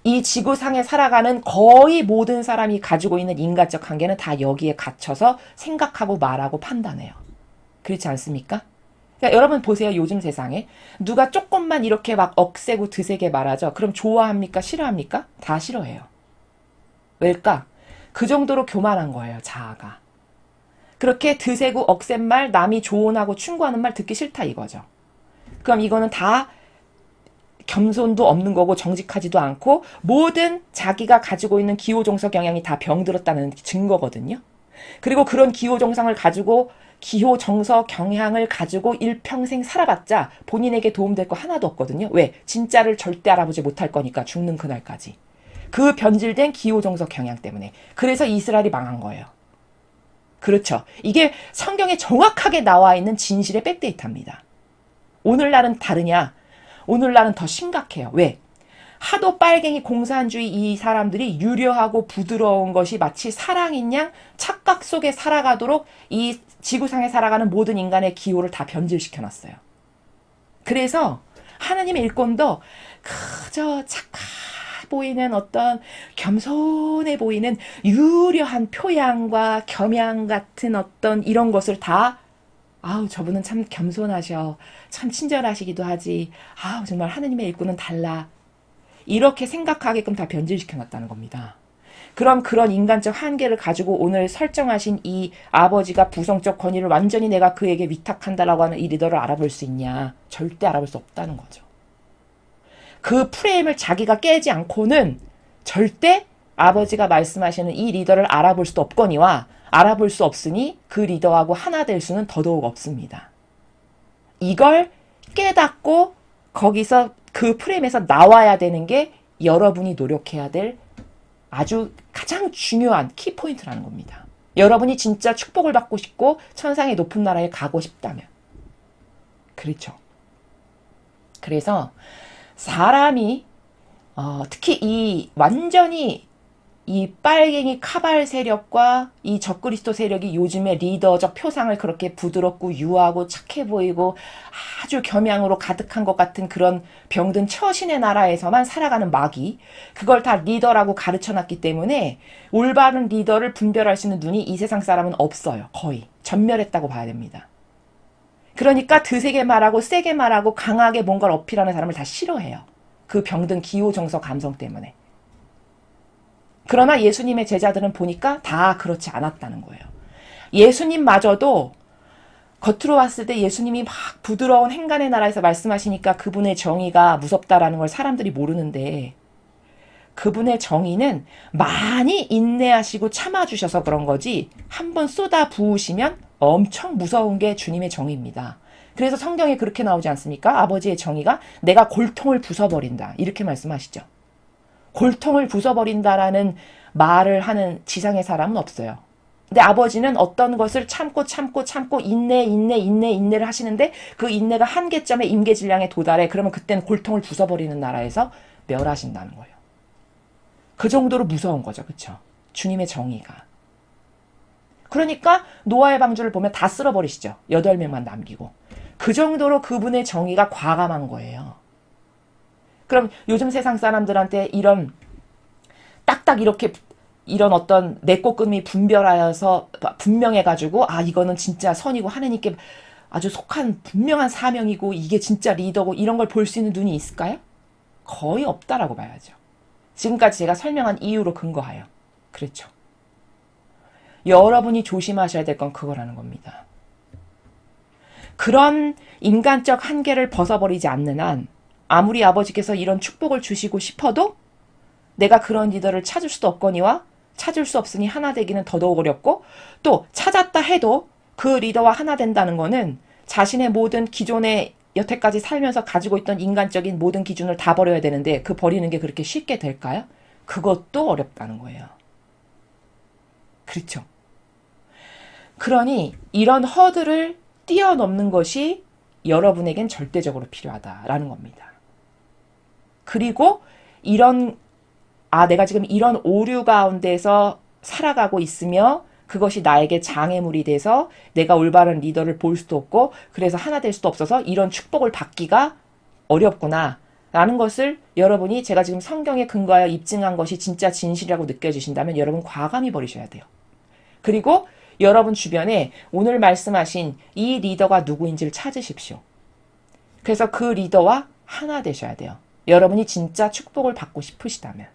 이 지구상에 살아가는 거의 모든 사람이 가지고 있는 인간적 한계는 다 여기에 갇혀서 생각하고 말하고 판단해요. 그렇지 않습니까? 그러니까 여러분 보세요. 요즘 세상에 누가 조금만 이렇게 막 억세고 드세게 말하죠. 그럼 좋아합니까? 싫어합니까? 다 싫어해요. 왜일까? 그 정도로 교만한 거예요. 자아가. 그렇게 드세고 억센 말, 남이 조언하고 충고하는 말 듣기 싫다 이거죠. 그럼 이거는 다 겸손도 없는 거고 정직하지도 않고 모든 자기가 가지고 있는 기호종서 경향이 다 병들었다는 증거거든요. 그리고 그런 기호종상을 가지고 기호정서 경향을 가지고 일평생 살아봤자 본인에게 도움될 거 하나도 없거든요. 왜? 진짜를 절대 알아보지 못할 거니까 죽는 그날까지. 그 변질된 기호정서 경향 때문에. 그래서 이스라엘이 망한 거예요. 그렇죠. 이게 성경에 정확하게 나와 있는 진실의 백데이터입니다. 오늘날은 다르냐? 오늘날은 더 심각해요. 왜? 하도 빨갱이 공산주의 이 사람들이 유려하고 부드러운 것이 마치 사랑인 양 착각 속에 살아가도록 이 지구상에 살아가는 모든 인간의 기호를 다 변질시켜놨어요. 그래서 하나님의 일꾼도 그저 착하 보이는 어떤 겸손해 보이는 유려한 표양과 겸양 같은 어떤 이런 것을 다 저분은 참 겸손하셔. 참 친절하시기도 하지. 정말 하나님의 일꾼은 달라. 이렇게 생각하게끔 다 변질시켜놨다는 겁니다. 그럼 그런 인간적 한계를 가지고 오늘 설정하신 이 아버지가 부성적 권위를 완전히 내가 그에게 위탁한다라고 하는 이 리더를 알아볼 수 있냐? 절대 알아볼 수 없다는 거죠. 그 프레임을 자기가 깨지 않고는 절대 아버지가 말씀하시는 이 리더를 알아볼 수도 없거니와 알아볼 수 없으니 그 리더하고 하나 될 수는 더더욱 없습니다. 이걸 깨닫고 거기서 그 프레임에서 나와야 되는 게 여러분이 노력해야 될 아주 가장 중요한 키포인트라는 겁니다. 여러분이 진짜 축복을 받고 싶고 천상의 높은 나라에 가고 싶다면. 그렇죠. 그래서 사람이 특히 이 완전히 이 빨갱이 카발 세력과 이 적그리스도 세력이 요즘에 리더적 표상을 그렇게 부드럽고 유하고 착해 보이고 아주 겸양으로 가득한 것 같은 그런 병든 처신의 나라에서만 살아가는 마귀, 그걸 다 리더라고 가르쳐놨기 때문에 올바른 리더를 분별할 수 있는 눈이 이 세상 사람은 없어요. 거의 전멸했다고 봐야 됩니다. 그러니까 드세게 말하고 세게 말하고 강하게 뭔가를 어필하는 사람을 다 싫어해요. 그 병든 기호정서 감성 때문에. 그러나 예수님의 제자들은 보니까 다 그렇지 않았다는 거예요. 예수님마저도 겉으로 봤을 때 예수님이 막 부드러운 행간의 나라에서 말씀하시니까 그분의 정의가 무섭다라는 걸 사람들이 모르는데 그분의 정의는 많이 인내하시고 참아주셔서 그런 거지 한번 쏟아 부으시면 엄청 무서운 게 주님의 정의입니다. 그래서 성경에 그렇게 나오지 않습니까? 아버지의 정의가 내가 골통을 부숴버린다. 이렇게 말씀하시죠. 골통을 부숴버린다라는 말을 하는 지상의 사람은 없어요. 근데 아버지는 어떤 것을 참고 인내를 하시는데 그 인내가 한계점의 임계질량에 도달해. 그러면 그때는 골통을 부숴버리는 나라에서 멸하신다는 거예요. 그 정도로 무서운 거죠. 그렇죠? 주님의 정의가. 그러니까 노아의 방주를 보면 다 쓸어버리시죠. 8명만 남기고. 그 정도로 그분의 정의가 과감한 거예요. 그럼 요즘 세상 사람들한테 이런 딱딱 이렇게 이런 어떤 내꼬끔이 분별하여서 분명해가지고 이거는 진짜 선이고 하나님께 아주 속한 분명한 사명이고 이게 진짜 리더고 이런 걸 볼 수 있는 눈이 있을까요? 거의 없다라고 봐야죠. 지금까지 제가 설명한 이유로 근거하여. 그렇죠. 여러분이 조심하셔야 될 건 그거라는 겁니다. 그런 인간적 한계를 벗어버리지 않는 한 아무리 아버지께서 이런 축복을 주시고 싶어도 내가 그런 리더를 찾을 수도 없거니와 찾을 수 없으니 하나 되기는 더더욱 어렵고, 또 찾았다 해도 그 리더와 하나 된다는 거는 자신의 모든 기존의 여태까지 살면서 가지고 있던 인간적인 모든 기준을 다 버려야 되는데 그 버리는 게 그렇게 쉽게 될까요? 그것도 어렵다는 거예요. 그렇죠. 그러니 이런 허들을 뛰어넘는 것이 여러분에겐 절대적으로 필요하다라는 겁니다. 그리고 내가 지금 이런 오류 가운데서 살아가고 있으며 그것이 나에게 장애물이 돼서 내가 올바른 리더를 볼 수도 없고 그래서 하나 될 수도 없어서 이런 축복을 받기가 어렵구나 라는 것을 여러분이 제가 지금 성경에 근거하여 입증한 것이 진짜 진실이라고 느껴지신다면 여러분 과감히 버리셔야 돼요. 그리고 여러분 주변에 오늘 말씀하신 이 리더가 누구인지를 찾으십시오. 그래서 그 리더와 하나 되셔야 돼요. 여러분이 진짜 축복을 받고 싶으시다면.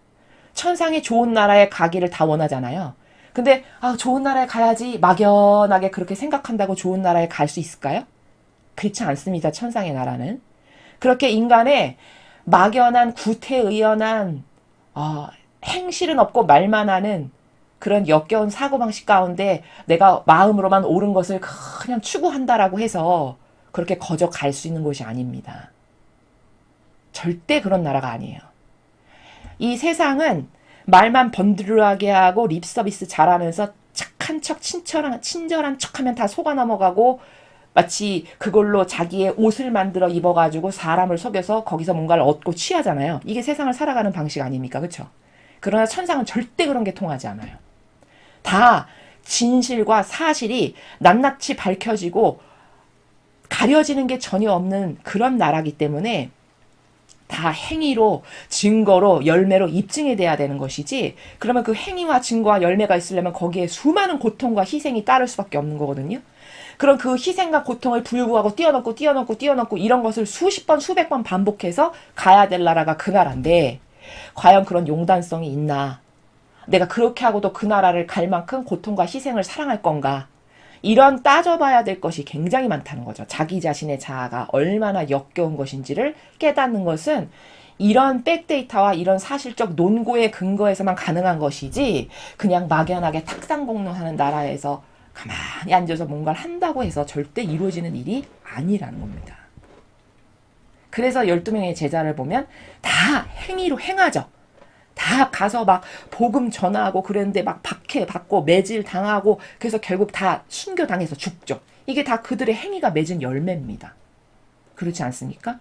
천상의 좋은 나라에 가기를 다 원하잖아요. 근데 좋은 나라에 가야지 막연하게 그렇게 생각한다고 좋은 나라에 갈 수 있을까요? 그렇지 않습니다. 천상의 나라는. 그렇게 인간의 막연한 구태의연한 행실은 없고 말만 하는 그런 역겨운 사고방식 가운데 내가 마음으로만 옳은 것을 그냥 추구한다라고 해서 그렇게 거저 갈 수 있는 곳이 아닙니다. 절대 그런 나라가 아니에요. 이 세상은 말만 번드르하게 하고 립서비스 잘하면서 착한 척 친절한 척하면 다 속아 넘어가고 마치 그걸로 자기의 옷을 만들어 입어가지고 사람을 속여서 거기서 뭔가를 얻고 취하잖아요. 이게 세상을 살아가는 방식 아닙니까? 그렇죠? 그러나 천상은 절대 그런 게 통하지 않아요. 다 진실과 사실이 낱낱이 밝혀지고 가려지는 게 전혀 없는 그런 나라기 때문에 다 행위로, 증거로, 열매로 입증이 돼야 되는 것이지, 그러면 그 행위와 증거와 열매가 있으려면 거기에 수많은 고통과 희생이 따를 수밖에 없는 거거든요. 그럼 그 희생과 고통을 불구하고 뛰어넘고 이런 것을 수십 번, 수백 번 반복해서 가야 될 나라가 그 나라인데, 과연 그런 용단성이 있나? 내가 그렇게 하고도 그 나라를 갈 만큼 고통과 희생을 사랑할 건가? 이런 따져봐야 될 것이 굉장히 많다는 거죠. 자기 자신의 자아가 얼마나 역겨운 것인지를 깨닫는 것은 이런 백데이터와 이런 사실적 논고의 근거에서만 가능한 것이지, 그냥 막연하게 탁상공론하는 나라에서 가만히 앉아서 뭔가를 한다고 해서 절대 이루어지는 일이 아니라는 겁니다. 그래서 12명의 제자를 보면 다 행위로 행하죠. 다 가서 막 복음 전하고 그랬는데 막 박해받고 매질 당하고 그래서 결국 다 순교당해서 죽죠. 이게 다 그들의 행위가 맺은 열매입니다. 그렇지 않습니까?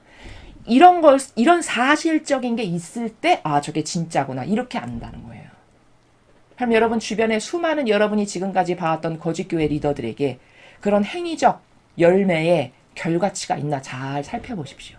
이런 사실적인 게 있을 때 저게 진짜구나 이렇게 안다는 거예요. 그럼 여러분 주변에 수많은 여러분이 지금까지 봐왔던 거짓교회 리더들에게 그런 행위적 열매의 결과치가 있나 잘 살펴보십시오.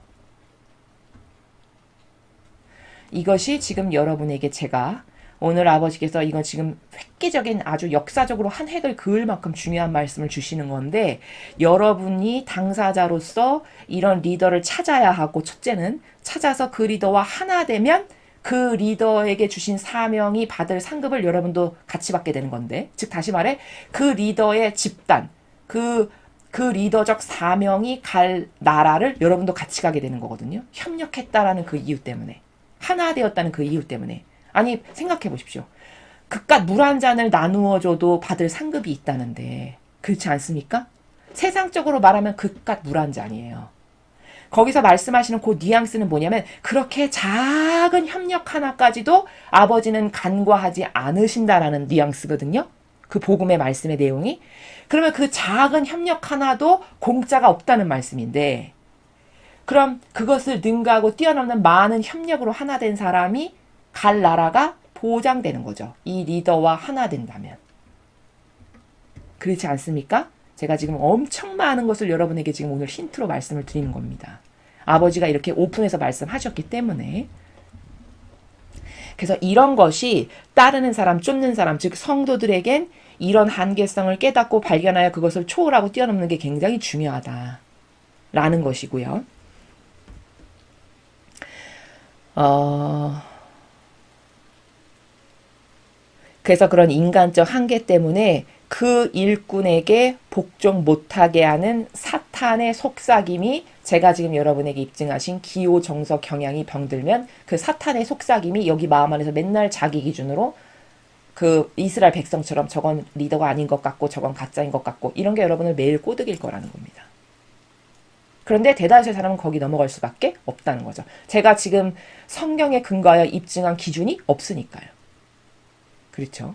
이것이 지금 여러분에게 제가 오늘 아버지께서 이건 지금 획기적인 아주 역사적으로 한 획을 그을 만큼 중요한 말씀을 주시는 건데, 여러분이 당사자로서 이런 리더를 찾아야 하고, 첫째는 찾아서 그 리더와 하나 되면 그 리더에게 주신 사명이 받을 상급을 여러분도 같이 받게 되는 건데, 즉 다시 말해 그 리더의 집단, 그 리더적 사명이 갈 나라를 여러분도 같이 가게 되는 거거든요. 협력했다라는 그 이유 때문에, 하나 되었다는 그 이유 때문에. 아니 생각해 보십시오. 그깟 물 한 잔을 나누어 줘도 받을 상급이 있다는데 그렇지 않습니까? 세상적으로 말하면 그깟 물 한 잔이에요. 거기서 말씀하시는 그 뉘앙스는 뭐냐면, 그렇게 작은 협력 하나까지도 아버지는 간과하지 않으신다라는 뉘앙스거든요. 그 복음의 말씀의 내용이. 그러면 그 작은 협력 하나도 공짜가 없다는 말씀인데, 그럼 그것을 능가하고 뛰어넘는 많은 협력으로 하나 된 사람이 갈 나라가 보장되는 거죠. 이 리더와 하나 된다면. 그렇지 않습니까? 제가 지금 엄청 많은 것을 여러분에게 지금 오늘 힌트로 말씀을 드리는 겁니다. 아버지가 이렇게 오픈해서 말씀하셨기 때문에. 그래서 이런 것이 따르는 사람, 쫓는 사람, 즉 성도들에겐 이런 한계성을 깨닫고 발견하여 그것을 초월하고 뛰어넘는 게 굉장히 중요하다라는 것이고요. 어, 그래서 그런 인간적 한계 때문에 그 일꾼에게 복종 못하게 하는 사탄의 속삭임이 제가 지금 여러분에게 입증하신 기호, 정서, 경향이 병들면 그 사탄의 속삭임이 여기 마음 안에서 맨날 자기 기준으로 그 이스라엘 백성처럼 저건 리더가 아닌 것 같고 저건 가짜인 것 같고 이런 게 여러분을 매일 꼬드길 거라는 겁니다. 그런데 대다수의 사람은 거기 넘어갈 수밖에 없다는 거죠. 제가 지금 성경에 근거하여 입증한 기준이 없으니까요. 그렇죠?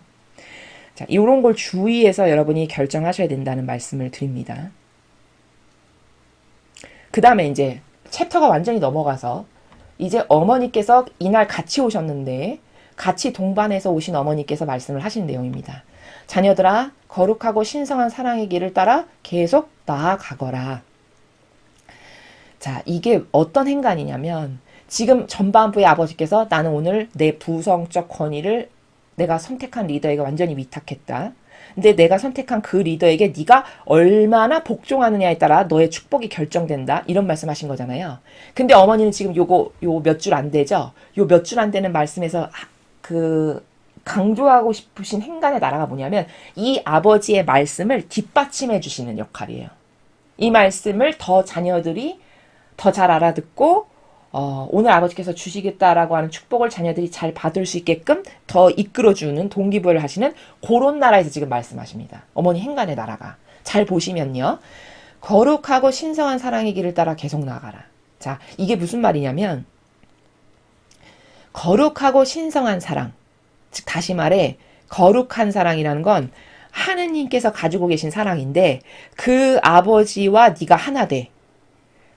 자, 이런 걸 주의해서 여러분이 결정하셔야 된다는 말씀을 드립니다. 그 다음에 이제 챕터가 완전히 넘어가서 이제 어머니께서 이날 같이 오셨는데 같이 동반해서 오신 어머니께서 말씀을 하신 내용입니다. 자녀들아, 거룩하고 신성한 사랑의 길을 따라 계속 나아가거라. 자, 이게 어떤 행간이냐면 지금 전반부의 아버지께서 나는 오늘 내 부성적 권위를 내가 선택한 리더에게 완전히 위탁했다. 근데 내가 선택한 그 리더에게 네가 얼마나 복종하느냐에 따라 너의 축복이 결정된다. 이런 말씀하신 거잖아요. 근데 어머니는 지금 요거 요 몇 줄 안 되죠. 요 몇 줄 안 되는 말씀에서 그 강조하고 싶으신 행간의 나라가 뭐냐면 이 아버지의 말씀을 뒷받침해 주시는 역할이에요. 이 말씀을 더 자녀들이 더 잘 알아듣고 오늘 아버지께서 주시겠다라고 하는 축복을 자녀들이 잘 받을 수 있게끔 더 이끌어주는 동기부여를 하시는 그런 나라에서 지금 말씀하십니다. 어머니 행간의 나라가. 잘 보시면요. 거룩하고 신성한 사랑의 길을 따라 계속 나아가라. 자, 이게 무슨 말이냐면 거룩하고 신성한 사랑. 즉 다시 말해 거룩한 사랑이라는 건 하느님께서 가지고 계신 사랑인데 그 아버지와 네가 하나 돼.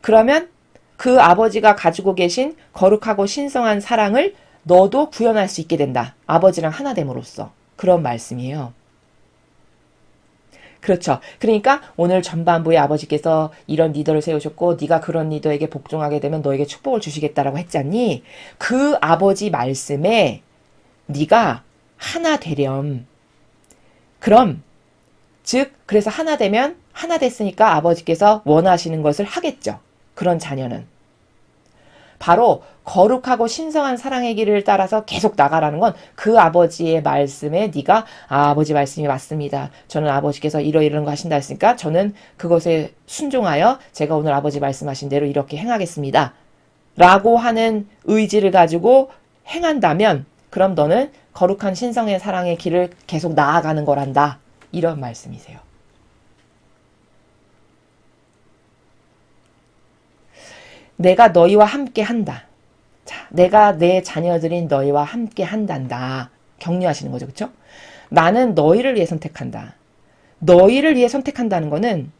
그러면 그 아버지가 가지고 계신 거룩하고 신성한 사랑을 너도 구현할 수 있게 된다. 아버지랑 하나 됨으로써. 그런 말씀이에요. 그렇죠. 그러니까 오늘 전반부에 아버지께서 이런 리더를 세우셨고 네가 그런 리더에게 복종하게 되면 너에게 축복을 주시겠다라고 했잖니. 그 아버지 말씀에 네가 하나 되렴. 그럼 즉 그래서 하나 되면 하나 됐으니까 아버지께서 원하시는 것을 하겠죠. 그런 자녀는. 바로 거룩하고 신성한 사랑의 길을 따라서 계속 나가라는 건 그 아버지의 말씀에 네가 아버지 말씀이 맞습니다. 저는 아버지께서 이런 거 하신다 했으니까 저는 그것에 순종하여 제가 오늘 아버지 말씀하신 대로 이렇게 행하겠습니다. 라고 하는 의지를 가지고 행한다면 그럼 너는 거룩한 신성의 사랑의 길을 계속 나아가는 거란다. 이런 말씀이세요. 내가 너희와 함께 한다. 자, 내가 내 자녀들인 너희와 함께 한단다. 격려하시는 거죠. 그렇죠? 나는 너희를 위해 선택한다. 너희를 위해 선택한다는 거는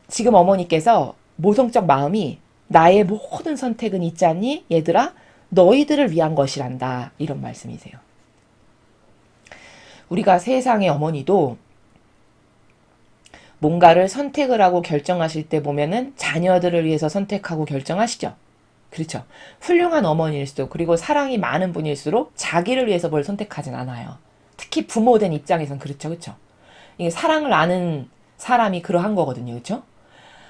지금 어머니께서 모성적 마음이 나의 모든 선택은 있지 않니? 얘들아, 너희들을 위한 것이란다. 이런 말씀이세요. 우리가 세상의 어머니도 뭔가를 선택을 하고 결정하실 때 보면은 자녀들을 위해서 선택하고 결정하시죠. 그렇죠. 훌륭한 어머니일 수도 그리고 사랑이 많은 분일수록 자기를 위해서 뭘 선택하진 않아요. 특히 부모된 입장에선 그렇죠. 그렇죠. 이게 사랑을 아는 사람이 그러한 거거든요. 그렇죠.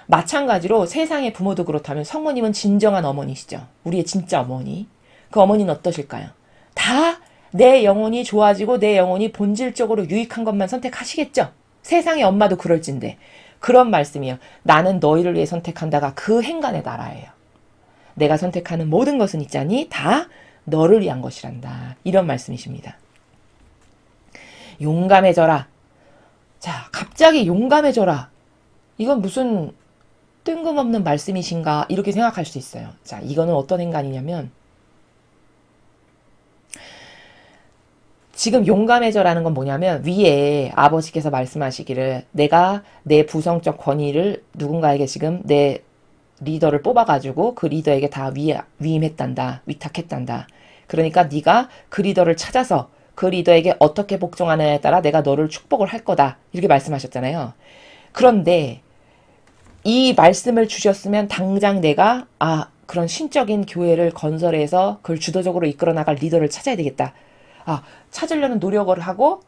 마찬가지로 세상의 부모도 그렇다면 성모님은 진정한 어머니시죠. 우리의 진짜 어머니. 그 어머니는 어떠실까요? 다 내 영혼이 좋아지고 내 영혼이 본질적으로 유익한 것만 선택하시겠죠. 세상의 엄마도 그럴진데. 그런 말씀이에요. 나는 너희를 위해 선택한다가 그 행간의 나라예요. 내가 선택하는 모든 것은 있자니 다 너를 위한 것이란다. 이런 말씀이십니다. 용감해져라. 자, 갑자기 용감해져라. 이건 무슨 뜬금없는 말씀이신가 이렇게 생각할 수 있어요. 자, 이거는 어떤 행간이냐면 지금 용감해져라는 건 뭐냐면 위에 아버지께서 말씀하시기를 내가 내 부성적 권위를 누군가에게 지금 내 리더를 뽑아가지고 그 리더에게 다 위임했단다. 위탁했단다. 그러니까 네가 그 리더를 찾아서 그 리더에게 어떻게 복종하느냐에 따라 내가 너를 축복을 할 거다. 이렇게 말씀하셨잖아요. 그런데 이 말씀을 주셨으면 당장 내가 그런 신적인 교회를 건설해서 그걸 주도적으로 이끌어 나갈 리더를 찾아야 되겠다. 찾으려는 노력을 하고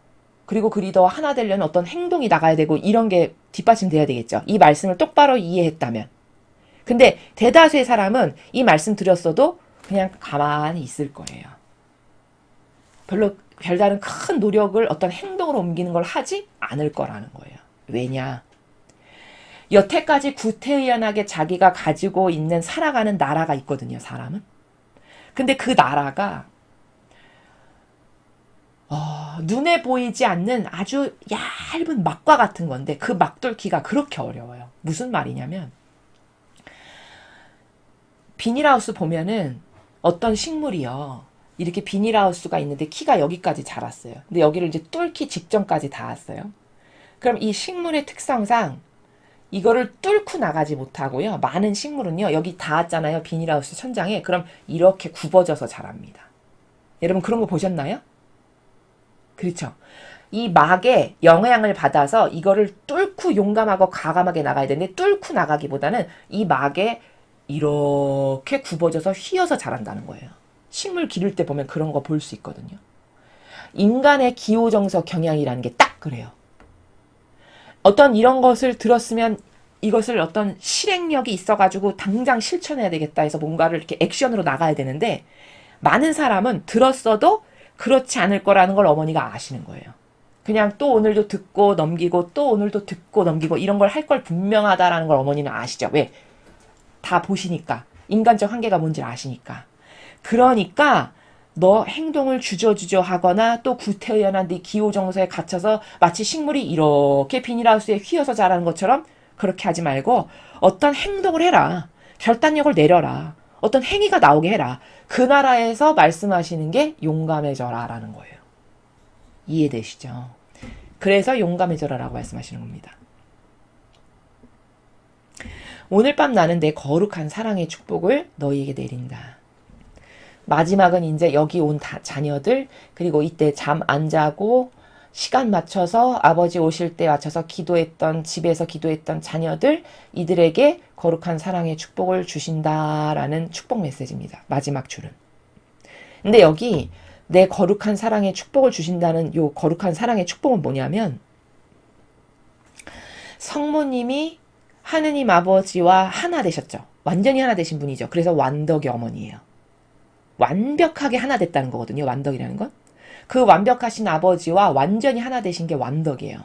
그리고 그 리더와 하나 되려는 어떤 행동이 나가야 되고 이런 게 뒷받침돼야 되겠죠. 이 말씀을 똑바로 이해했다면. 근데 대다수의 사람은 이 말씀 드렸어도 그냥 가만히 있을 거예요. 별로 별다른 큰 노력을 어떤 행동으로 옮기는 걸 하지 않을 거라는 거예요. 왜냐? 여태까지 구태의연하게 자기가 가지고 있는 살아가는 나라가 있거든요, 사람은. 근데 그 나라가 눈에 보이지 않는 아주 얇은 막과 같은 건데 그 막 뚫기가 그렇게 어려워요. 무슨 말이냐면 비닐하우스 보면은 어떤 식물이요. 이렇게 비닐하우스가 있는데 키가 여기까지 자랐어요. 근데 여기를 이제 뚫기 직전까지 닿았어요. 그럼 이 식물의 특성상 이거를 뚫고 나가지 못하고요. 많은 식물은요. 여기 닿았잖아요. 비닐하우스 천장에. 그럼 이렇게 굽어져서 자랍니다. 여러분 그런 거 보셨나요? 그렇죠. 이 막에 영향을 받아서 이거를 뚫고 용감하고 과감하게 나가야 되는데 뚫고 나가기보다는 이 막에 이렇게 굽어져서 휘어서 자란다는 거예요. 식물 기를 때 보면 그런 거 볼 수 있거든요. 인간의 기호정서 경향이라는 게 딱 그래요. 어떤 이런 것을 들었으면 이것을 어떤 실행력이 있어가지고 당장 실천해야 되겠다 해서 뭔가를 이렇게 액션으로 나가야 되는데 많은 사람은 들었어도 그렇지 않을 거라는 걸 어머니가 아시는 거예요. 그냥 또 오늘도 듣고 넘기고 또 오늘도 듣고 넘기고 이런 걸 할 걸 분명하다라는 걸 어머니는 아시죠. 왜? 다 보시니까. 인간적 한계가 뭔지를 아시니까. 그러니까 너 행동을 주저주저 하거나 또 구태의연한 네 기호정서에 갇혀서 마치 식물이 이렇게 비닐하우스에 휘어서 자라는 것처럼 그렇게 하지 말고 어떤 행동을 해라. 결단력을 내려라. 어떤 행위가 나오게 해라. 그 나라에서 말씀하시는 게 용감해져라 라는 거예요. 이해되시죠? 그래서 용감해져라 라고 말씀하시는 겁니다. 오늘 밤 나는 내 거룩한 사랑의 축복을 너희에게 내린다. 마지막은 이제 여기 온 자녀들 그리고 이때 잠 안 자고 시간 맞춰서 아버지 오실 때 맞춰서 기도했던 집에서 기도했던 자녀들 이들에게 거룩한 사랑의 축복을 주신다라는 축복 메시지입니다. 마지막 줄은. 근데 여기 내 거룩한 사랑의 축복을 주신다는 요 거룩한 사랑의 축복은 뭐냐면 성모님이 하느님 아버지와 하나 되셨죠. 완전히 하나 되신 분이죠. 그래서 완덕의 어머니예요. 완벽하게 하나 됐다는 거거든요. 완덕이라는 건. 그 완벽하신 아버지와 완전히 하나 되신 게 완덕이에요.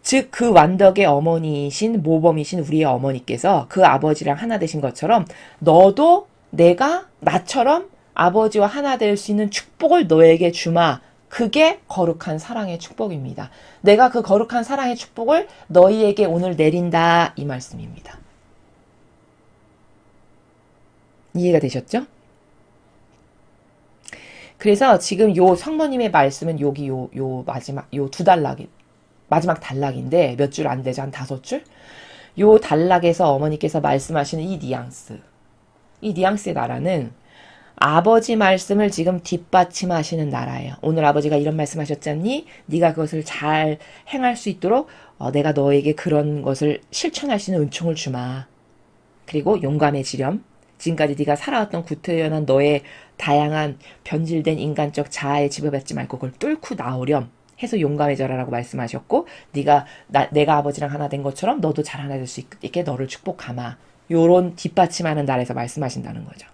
즉 그 완덕의 어머니이신 모범이신 우리의 어머니께서 그 아버지랑 하나 되신 것처럼 너도 내가 나처럼 아버지와 하나 될 수 있는 축복을 너에게 주마. 그게 거룩한 사랑의 축복입니다. 내가 그 거룩한 사랑의 축복을 너희에게 오늘 내린다 이 말씀입니다. 이해가 되셨죠? 그래서 지금 요 성모님의 말씀은 여기 요 마지막 요 두 단락이 마지막 단락인데 몇 줄 안 되죠. 한 5줄? 요 단락에서 어머니께서 말씀하시는 이 뉘앙스의 나라는 아버지 말씀을 지금 뒷받침하시는 나라예요. 오늘 아버지가 이런 말씀하셨잖니? 네가 그것을 잘 행할 수 있도록 내가 너에게 그런 것을 실천할 수 있는 은총을 주마. 그리고 용감해지렴. 지금까지 네가 살아왔던 구태연한 너의 다양한 변질된 인간적 자아에 지배받지 말고 그걸 뚫고 나오렴 해서 용감해져라라고 말씀하셨고 내가 아버지랑 하나 된 것처럼 너도 잘 하나 될 수 있게 너를 축복하마. 요런 뒷받침하는 날에서 말씀하신다는 거죠.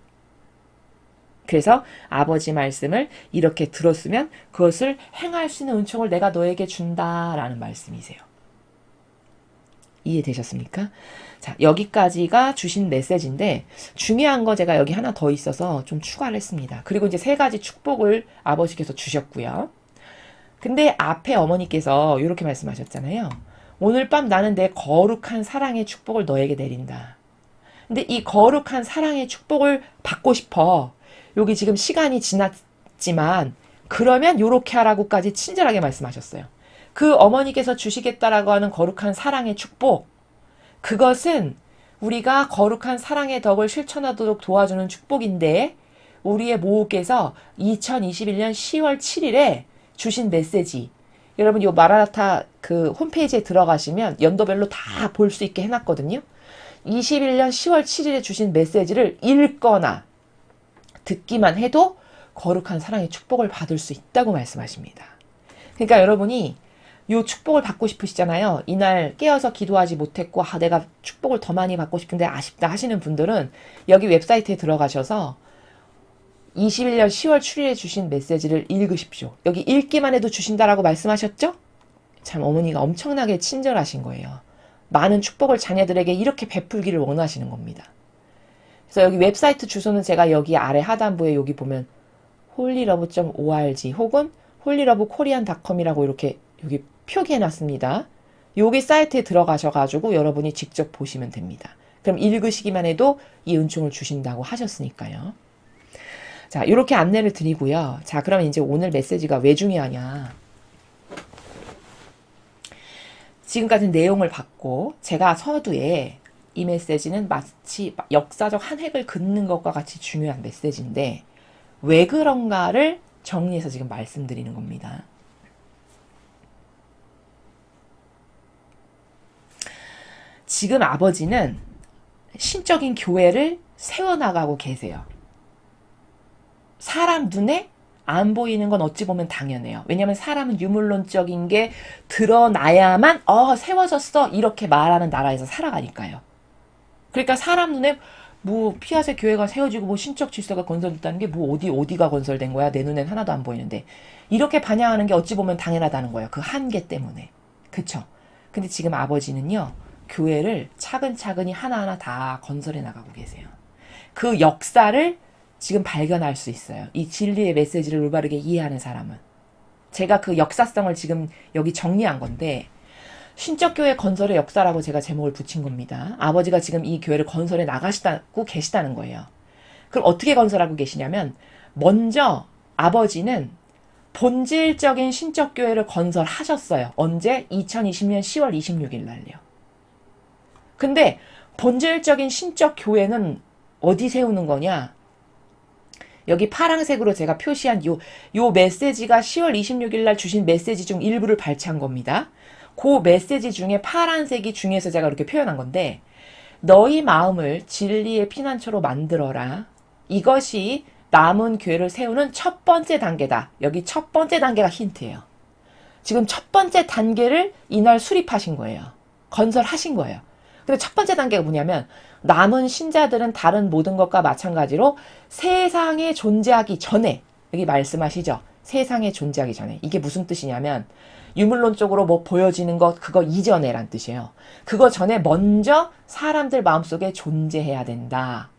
그래서 아버지 말씀을 이렇게 들었으면 그것을 행할 수 있는 은총을 내가 너에게 준다라는 말씀이세요. 이해되셨습니까? 자, 여기까지가 주신 메시지인데 중요한 거 제가 여기 하나 더 있어서 좀 추가를 했습니다. 그리고 이제 3가지 축복을 아버지께서 주셨고요. 근데 앞에 어머니께서 이렇게 말씀하셨잖아요. 오늘 밤 나는 내 거룩한 사랑의 축복을 너에게 내린다. 근데 이 거룩한 사랑의 축복을 받고 싶어. 여기 지금 시간이 지났지만 그러면 요렇게 하라고까지 친절하게 말씀하셨어요. 그 어머니께서 주시겠다라고 하는 거룩한 사랑의 축복, 그것은 우리가 거룩한 사랑의 덕을 실천하도록 도와주는 축복인데 우리의 모우께서 2021년 10월 7일에 주신 메시지, 여러분 요 마라나타 그 홈페이지에 들어가시면 연도별로 다 볼 수 있게 해놨거든요. 21년 10월 7일에 주신 메시지를 읽거나 듣기만 해도 거룩한 사랑의 축복을 받을 수 있다고 말씀하십니다. 그러니까 여러분이 요 축복을 받고 싶으시잖아요. 이날 깨어서 기도하지 못했고 내가 축복을 더 많이 받고 싶은데 아쉽다 하시는 분들은 여기 웹사이트에 들어가셔서 21년 10월 7일에 주신 메시지를 읽으십시오. 여기 읽기만 해도 주신다라고 말씀하셨죠? 참 어머니가 엄청나게 친절하신 거예요. 많은 축복을 자녀들에게 이렇게 베풀기를 원하시는 겁니다. 그래서 여기 웹사이트 주소는 제가 여기 아래 하단부에 여기 보면 holyLove.org 혹은 holylovekorean.com이라고 이렇게 여기 표기해 놨습니다. 여기 사이트에 들어가셔가지고 여러분이 직접 보시면 됩니다. 그럼 읽으시기만 해도 이 은총을 주신다고 하셨으니까요. 자, 이렇게 안내를 드리고요. 자, 그럼 이제 오늘 메시지가 왜 중요하냐. 지금까지 내용을 받고 제가 서두에 이 메시지는 마치 역사적 한 획을 긋는 것과 같이 중요한 메시지인데 왜 그런가를 정리해서 지금 말씀드리는 겁니다. 지금 아버지는 신적인 교회를 세워나가고 계세요. 사람 눈에 안 보이는 건 어찌 보면 당연해요. 왜냐하면 사람은 유물론적인 게 드러나야만 세워졌어 이렇게 말하는 나라에서 살아가니까요. 그러니까 사람 눈에 뭐 피아세 교회가 세워지고 뭐 신적 질서가 건설됐다는 게 뭐 어디가 건설된 거야? 내 눈엔 하나도 안 보이는데 이렇게 반영하는 게 어찌 보면 당연하다는 거예요. 그 한계 때문에. 그쵸? 근데 지금 아버지는요. 교회를 차근차근히 하나하나 다 건설해 나가고 계세요. 그 역사를 지금 발견할 수 있어요. 이 진리의 메시지를 올바르게 이해하는 사람은. 제가 그 역사성을 지금 여기 정리한 건데 신적교회 건설의 역사라고 제가 제목을 붙인 겁니다. 아버지가 지금 이 교회를 건설해 나가시고 계시다는 거예요. 그럼 어떻게 건설하고 계시냐면 먼저 아버지는 본질적인 신적교회를 건설하셨어요. 언제? 2020년 10월 26일 날요. 근데 본질적인 신적 교회는 어디 세우는 거냐? 여기 파란색으로 제가 표시한 요 메시지가 10월 26일 날 주신 메시지 중 일부를 발췌한 겁니다. 그 메시지 중에 파란색이 중요해서 제가 이렇게 표현한 건데 너희 마음을 진리의 피난처로 만들어라. 이것이 남은 교회를 세우는 첫 번째 단계다. 여기 첫 번째 단계가 힌트예요. 지금 첫 번째 단계를 이날 수립하신 거예요. 건설하신 거예요. 근데 첫 번째 단계가 뭐냐면 남은 신자들은 다른 모든 것과 마찬가지로 세상에 존재하기 전에 여기 말씀하시죠. 세상에 존재하기 전에. 이게 무슨 뜻이냐면 유물론적으로 뭐 보여지는 것 그거 이전에란 뜻이에요. 그거 전에 먼저 사람들 마음속에 존재해야 된다.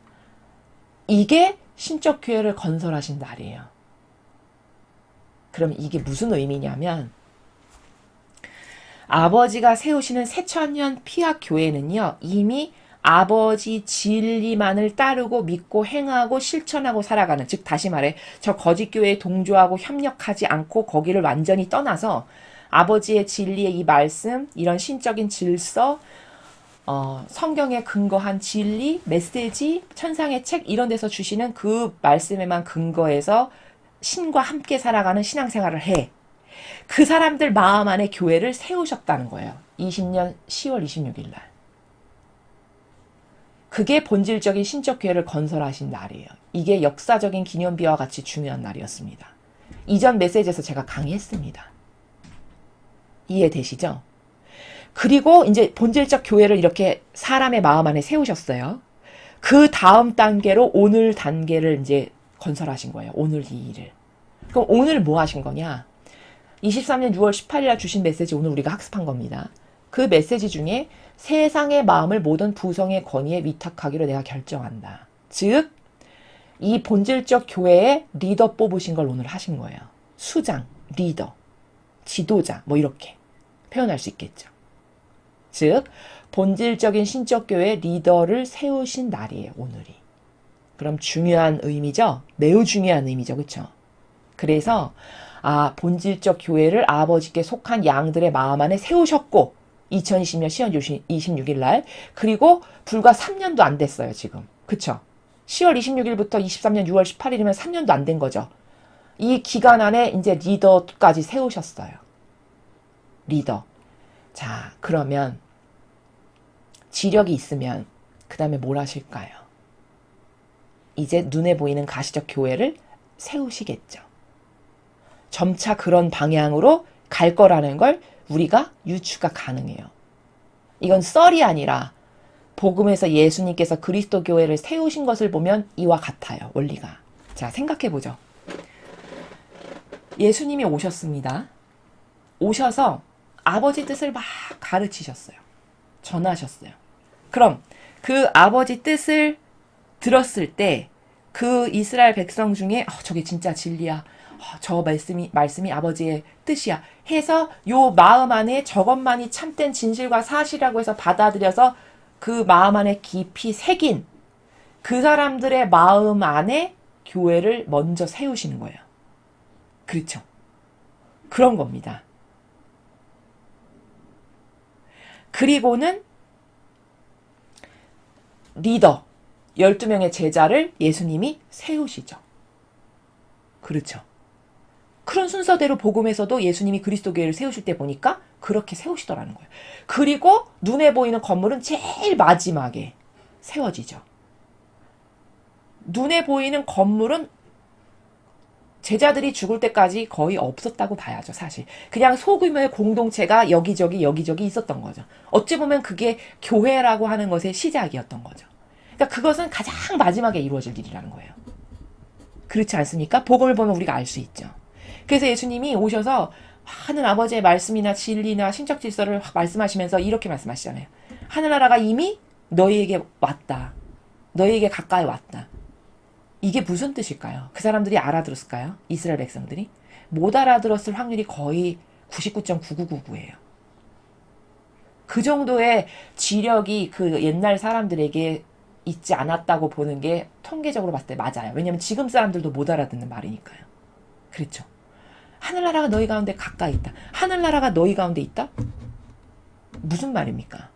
이게 신적 교회를 건설하신 날이에요. 그럼 이게 무슨 의미냐면 아버지가 세우시는 새천년 피학 교회는요. 이미 아버지 진리만을 따르고 믿고 행하고 실천하고 살아가는 즉 다시 말해 저 거짓 교회에 동조하고 협력하지 않고 거기를 완전히 떠나서 아버지의 진리의 이 말씀 이런 신적인 질서 성경에 근거한 진리 메시지 천상의 책 이런 데서 주시는 그 말씀에만 근거해서 신과 함께 살아가는 신앙생활을 해. 그 사람들 마음 안에 교회를 세우셨다는 거예요. 20년 10월 26일 날. 그게 본질적인 신적 교회를 건설하신 날이에요. 이게 역사적인 기념비와 같이 중요한 날이었습니다. 이전 메시지에서 제가 강의했습니다. 이해되시죠? 그리고 이제 본질적 교회를 이렇게 사람의 마음 안에 세우셨어요. 그 다음 단계로 오늘 단계를 이제 건설하신 거예요. 오늘 이 일을. 그럼 오늘 뭐 하신 거냐? 23년 6월 18일 주신 메시지 오늘 우리가 학습한 겁니다. 그 메시지 중에 세상의 마음을 모든 부성의 권위에 위탁하기로 내가 결정한다. 즉, 이 본질적 교회의 리더 뽑으신 걸 오늘 하신 거예요. 수장, 리더, 지도자 뭐 이렇게 표현할 수 있겠죠. 즉, 본질적인 신적 교회의 리더를 세우신 날이에요. 오늘이. 그럼 중요한 의미죠? 매우 중요한 의미죠. 그렇죠? 그래서 본질적 교회를 아버지께 속한 양들의 마음 안에 세우셨고 2020년 10월 26일 날 그리고 불과 3년도 안 됐어요. 지금. 그쵸? 10월 26일부터 23년 6월 18일이면 3년도 안 된 거죠. 이 기간 안에 이제 리더까지 세우셨어요. 리더. 자, 그러면 지력이 있으면 그 다음에 뭘 하실까요? 이제 눈에 보이는 가시적 교회를 세우시겠죠. 점차 그런 방향으로 갈 거라는 걸 우리가 유추가 가능해요. 이건 썰이 아니라 복음에서 예수님께서 그리스도 교회를 세우신 것을 보면 이와 같아요. 원리가. 자, 생각해보죠. 예수님이 오셨습니다. 오셔서 아버지 뜻을 막 가르치셨어요. 전하셨어요. 그럼 그 아버지 뜻을 들었을 때 그 이스라엘 백성 중에 저게 진짜 진리야. 저 말씀이 아버지의 뜻이야. 해서 요 마음 안에 저것만이 참된 진실과 사실이라고 해서 받아들여서 그 마음 안에 깊이 새긴 그 사람들의 마음 안에 교회를 먼저 세우시는 거예요. 그렇죠. 그런 겁니다. 그리고는 리더, 12명의 제자를 예수님이 세우시죠. 그렇죠. 그런 순서대로 복음에서도 예수님이 그리스도 교회를 세우실 때 보니까 그렇게 세우시더라는 거예요. 그리고 눈에 보이는 건물은 제일 마지막에 세워지죠. 눈에 보이는 건물은 제자들이 죽을 때까지 거의 없었다고 봐야죠, 사실. 그냥 소규모의 공동체가 여기저기 있었던 거죠. 어찌 보면 그게 교회라고 하는 것의 시작이었던 거죠. 그러니까 그것은 가장 마지막에 이루어질 일이라는 거예요. 그렇지 않습니까? 복음을 보면 우리가 알 수 있죠. 그래서 예수님이 오셔서 하는 아버지의 말씀이나 진리나 신적 질서를 말씀하시면서 이렇게 말씀하시잖아요. 하늘나라가 이미 너희에게 왔다. 너희에게 가까이 왔다. 이게 무슨 뜻일까요? 그 사람들이 알아들었을까요? 이스라엘 백성들이? 못 알아들었을 확률이 거의 99.9999예요. 그 정도의 지력이 그 옛날 사람들에게 있지 않았다고 보는 게 통계적으로 봤을 때 맞아요. 왜냐하면 지금 사람들도 못 알아듣는 말이니까요. 그렇죠. 하늘나라가 너희 가운데 가까이 있다. 하늘나라가 너희 가운데 있다? 무슨 말입니까?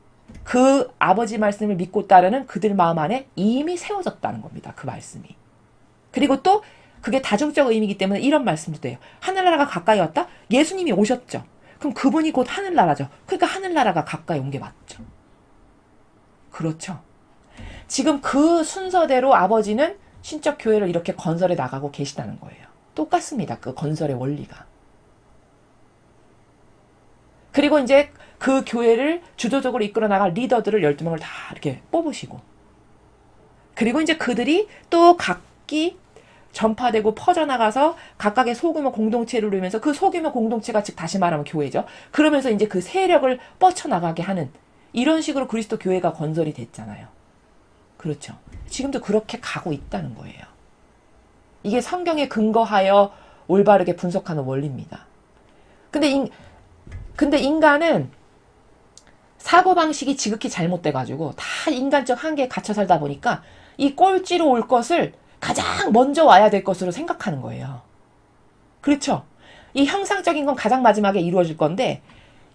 그 아버지 말씀을 믿고 따르는 그들 마음 안에 이미 세워졌다는 겁니다. 그 말씀이. 그리고 또 그게 다중적 의미이기 때문에 이런 말씀도 돼요. 하늘나라가 가까이 왔다? 예수님이 오셨죠. 그럼 그분이 곧 하늘나라죠. 그러니까 하늘나라가 가까이 온 게 맞죠. 그렇죠. 지금 그 순서대로 아버지는 신적 교회를 이렇게 건설해 나가고 계시다는 거예요. 똑같습니다. 그 건설의 원리가. 그리고 이제 그 교회를 주도적으로 이끌어 나갈 리더들을 12명을 다 이렇게 뽑으시고, 그리고 이제 그들이 또 각기 전파되고 퍼져나가서 각각의 소규모 공동체를 이루면서 그 소규모 공동체가 즉 다시 말하면 교회죠. 그러면서 이제 그 세력을 뻗쳐나가게 하는 이런 식으로 그리스도 교회가 건설이 됐잖아요. 그렇죠. 지금도 그렇게 가고 있다는 거예요. 이게 성경에 근거하여 올바르게 분석하는 원리입니다. 근데 인간은 사고방식이 지극히 잘못돼가지고 다 인간적 한계에 갇혀 살다 보니까 이 꼴찌로 올 것을 가장 먼저 와야 될 것으로 생각하는 거예요. 그렇죠? 이 형상적인 건 가장 마지막에 이루어질 건데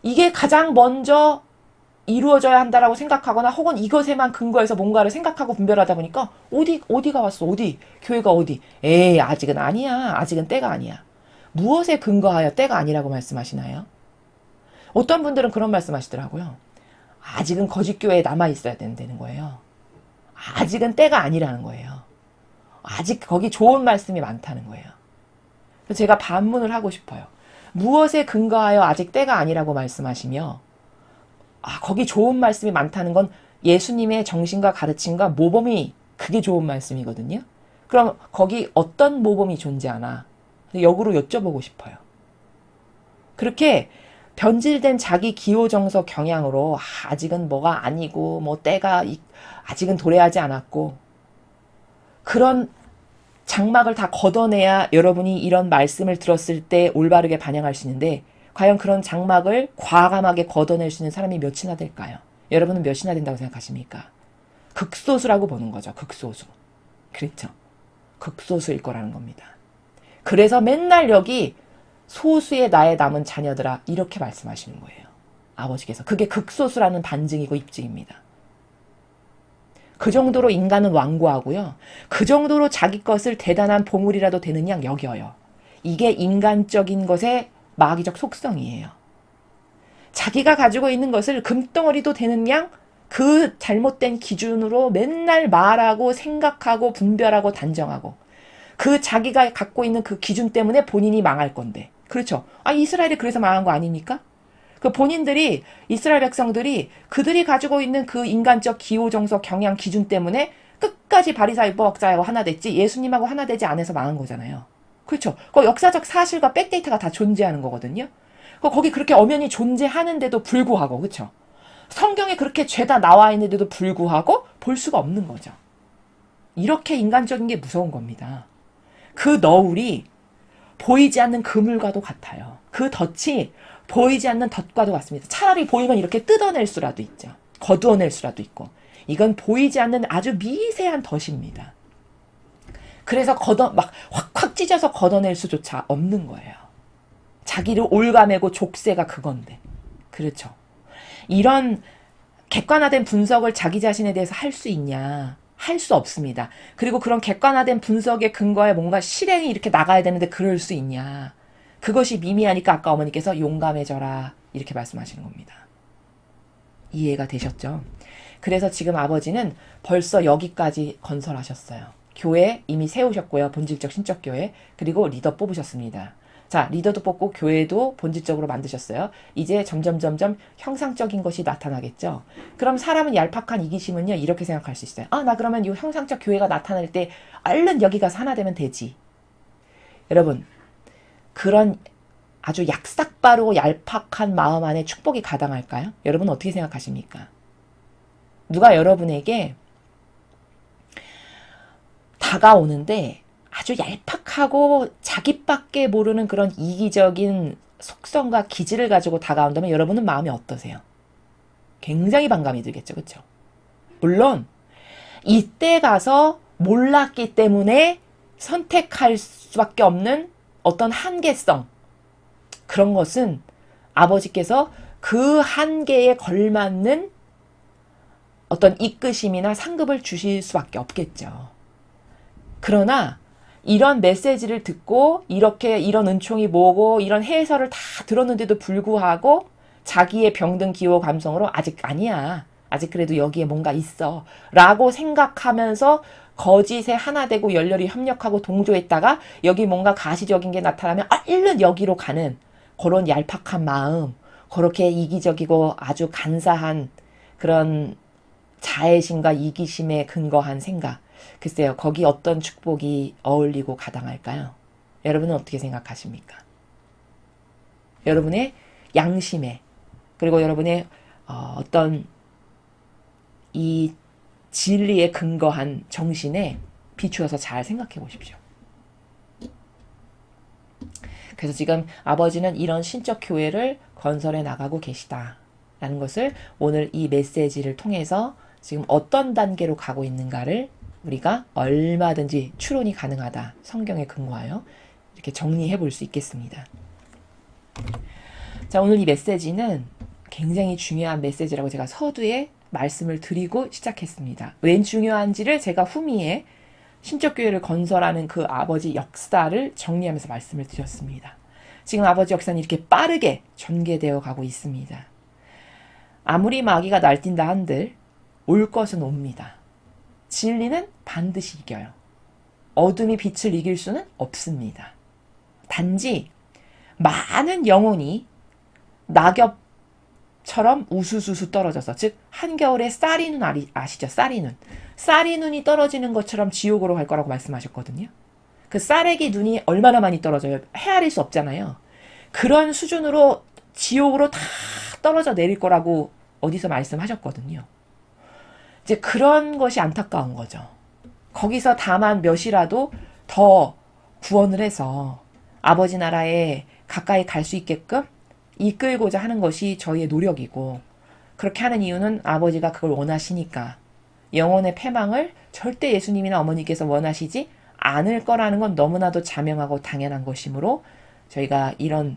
이게 가장 먼저 이루어져야 한다라고 생각하거나 혹은 이것에만 근거해서 뭔가를 생각하고 분별하다 보니까 어디가 왔어? 어디? 교회가 어디? 에이, 아직은 아니야. 아직은 때가 아니야. 무엇에 근거하여 때가 아니라고 말씀하시나요? 어떤 분들은 그런 말씀하시더라고요. 아직은 거짓교회에 남아있어야 된다는 거예요. 아직은 때가 아니라는 거예요. 아직 거기 좋은 말씀이 많다는 거예요. 그래서 제가 반문을 하고 싶어요. 무엇에 근거하여 아직 때가 아니라고 말씀하시며 거기 좋은 말씀이 많다는 건 예수님의 정신과 가르침과 모범이 그게 좋은 말씀이거든요. 그럼 거기 어떤 모범이 존재하나 역으로 여쭤보고 싶어요. 그렇게 변질된 자기 기호정서 경향으로 아직은 뭐가 아니고 뭐 때가 아직은 도래하지 않았고 그런 장막을 다 걷어내야 여러분이 이런 말씀을 들었을 때 올바르게 반영할 수 있는데 과연 그런 장막을 과감하게 걷어낼 수 있는 사람이 몇이나 될까요? 여러분은 몇이나 된다고 생각하십니까? 극소수라고 보는 거죠. 극소수. 그렇죠. 극소수일 거라는 겁니다. 그래서 맨날 여기 소수의 나의 남은 자녀들아 이렇게 말씀하시는 거예요. 아버지께서. 그게 극소수라는 반증이고 입증입니다. 그 정도로 인간은 완고하고요. 그 정도로 자기 것을 대단한 보물이라도 되는 양 여겨요. 이게 인간적인 것의 마귀적 속성이에요. 자기가 가지고 있는 것을 금덩어리도 되는 양 그 잘못된 기준으로 맨날 말하고 생각하고 분별하고 단정하고 그 자기가 갖고 있는 그 기준 때문에 본인이 망할 건데. 그렇죠. 이스라엘이 그래서 망한 거 아닙니까? 그 본인들이 이스라엘 백성들이 그들이 가지고 있는 그 인간적 기호 정서 경향 기준 때문에 끝까지 바리사 율법학자하고 하나 됐지 예수님하고 하나 되지 않아서 망한 거잖아요. 그렇죠? 그 역사적 사실과 백데이터가 다 존재하는 거거든요. 거기 그렇게 엄연히 존재하는데도 불구하고 그렇죠? 성경에 그렇게 죄다 나와 있는데도 불구하고 볼 수가 없는 거죠. 이렇게 인간적인 게 무서운 겁니다. 그 너울이 보이지 않는 그물과도 같아요. 그 덫이 보이지 않는 덫과도 같습니다. 차라리 보이면 이렇게 뜯어낼 수라도 있죠. 거두어낼 수라도 있고. 이건 보이지 않는 아주 미세한 덫입니다. 그래서 막 확확 찢어서 걷어낼 수조차 없는 거예요. 자기를 올가매고 족쇄가 그건데. 그렇죠. 이런 객관화된 분석을 자기 자신에 대해서 할 수 있냐? 할 수 없습니다. 그리고 그런 객관화된 분석의 근거에 뭔가 실행이 이렇게 나가야 되는데 그럴 수 있냐? 그것이 미미하니까 아까 어머니께서 용감해져라 이렇게 말씀하시는 겁니다. 이해가 되셨죠? 그래서 지금 아버지는 벌써 여기까지 건설하셨어요. 교회 이미 세우셨고요. 본질적 신적 교회. 그리고 리더 뽑으셨습니다. 자, 리더도 뽑고 교회도 본질적으로 만드셨어요. 이제 점점 형상적인 것이 나타나겠죠. 그럼 사람은 얄팍한 이기심은요. 이렇게 생각할 수 있어요. 아, 나 그러면 이 형상적 교회가 나타날 때 얼른 여기 가서 하나 되면 되지. 여러분, 그런 아주 약삭빠르고 얄팍한 마음 안에 축복이 가당할까요? 여러분 어떻게 생각하십니까? 누가 여러분에게 다가오는데 아주 얄팍하고 자기밖에 모르는 그런 이기적인 속성과 기질을 가지고 다가온다면 여러분은 마음이 어떠세요? 굉장히 반감이 들겠죠. 그렇죠? 물론 이때 가서 몰랐기 때문에 선택할 수밖에 없는 어떤 한계성, 그런 것은 아버지께서 그 한계에 걸맞는 어떤 이끄심이나 상급을 주실 수밖에 없겠죠. 그러나 이런 메시지를 듣고 이렇게 이런 은총이 뭐고 이런 해설을 다 들었는데도 불구하고 자기의 병든 기호 감성으로 아직 아니야. 아직 그래도 여기에 뭔가 있어. 라고 생각하면서 거짓에 하나 되고 열렬히 협력하고 동조했다가 여기 뭔가 가시적인 게 나타나면 얼른 여기로 가는 그런 얄팍한 마음, 그렇게 이기적이고 아주 간사한 그런 자애심과 이기심에 근거한 생각. 글쎄요, 거기 어떤 축복이 어울리고 가당할까요? 여러분은 어떻게 생각하십니까? 여러분의 양심에, 그리고 여러분의 어떤 이 진리에 근거한 정신에 비추어서 잘 생각해 보십시오. 그래서 지금 아버지는 이런 신적 교회를 건설해 나가고 계시다라는 것을 오늘 이 메시지를 통해서 지금 어떤 단계로 가고 있는가를 우리가 얼마든지 추론이 가능하다. 성경에 근거하여 이렇게 정리해 볼 수 있겠습니다. 자, 오늘 이 메시지는 굉장히 중요한 메시지라고 제가 서두에 말씀을 드리고 시작했습니다. 왜 중요한지를 제가 후미에 신적교회를 건설하는 그 아버지 역사를 정리하면서 말씀을 드렸습니다. 지금 아버지 역사는 이렇게 빠르게 전개되어 가고 있습니다. 아무리 마귀가 날뛴다 한들 올 것은 옵니다. 진리는 반드시 이겨요. 어둠이 빛을 이길 수는 없습니다. 단지 많은 영혼이 낙엽처럼 우수수수 떨어져서, 즉 한겨울에 쌀이 눈 아시죠? 쌀이 눈. 쌀이 눈이 떨어지는 것처럼 지옥으로 갈 거라고 말씀하셨거든요. 그 쌀에게 눈이 얼마나 많이 떨어져요? 헤아릴 수 없잖아요. 그런 수준으로 지옥으로 다 떨어져 내릴 거라고 어디서 말씀하셨거든요. 이제 그런 것이 안타까운 거죠. 거기서 다만 몇이라도 더 구원을 해서 아버지 나라에 가까이 갈 수 있게끔 이끌고자 하는 것이 저희의 노력이고, 그렇게 하는 이유는 아버지가 그걸 원하시니까, 영혼의 패망을 절대 예수님이나 어머니께서 원하시지 않을 거라는 건 너무나도 자명하고 당연한 것이므로 저희가 이런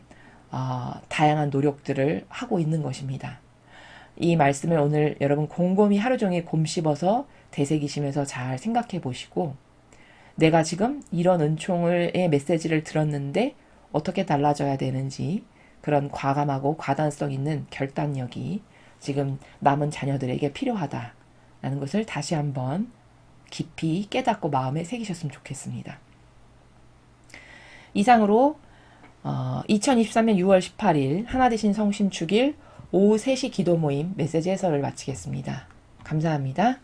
다양한 노력들을 하고 있는 것입니다. 이 말씀을 오늘 여러분 곰곰이 하루 종일 곰씹어서 되새기시면서 잘 생각해 보시고, 내가 지금 이런 은총의 메시지를 들었는데 어떻게 달라져야 되는지, 그런 과감하고 과단성 있는 결단력이 지금 남은 자녀들에게 필요하다라는 것을 다시 한번 깊이 깨닫고 마음에 새기셨으면 좋겠습니다. 이상으로 2023년 6월 18일 하나되신 성심 축일 오후 3시 기도 모임 메시지 해설을 마치겠습니다. 감사합니다.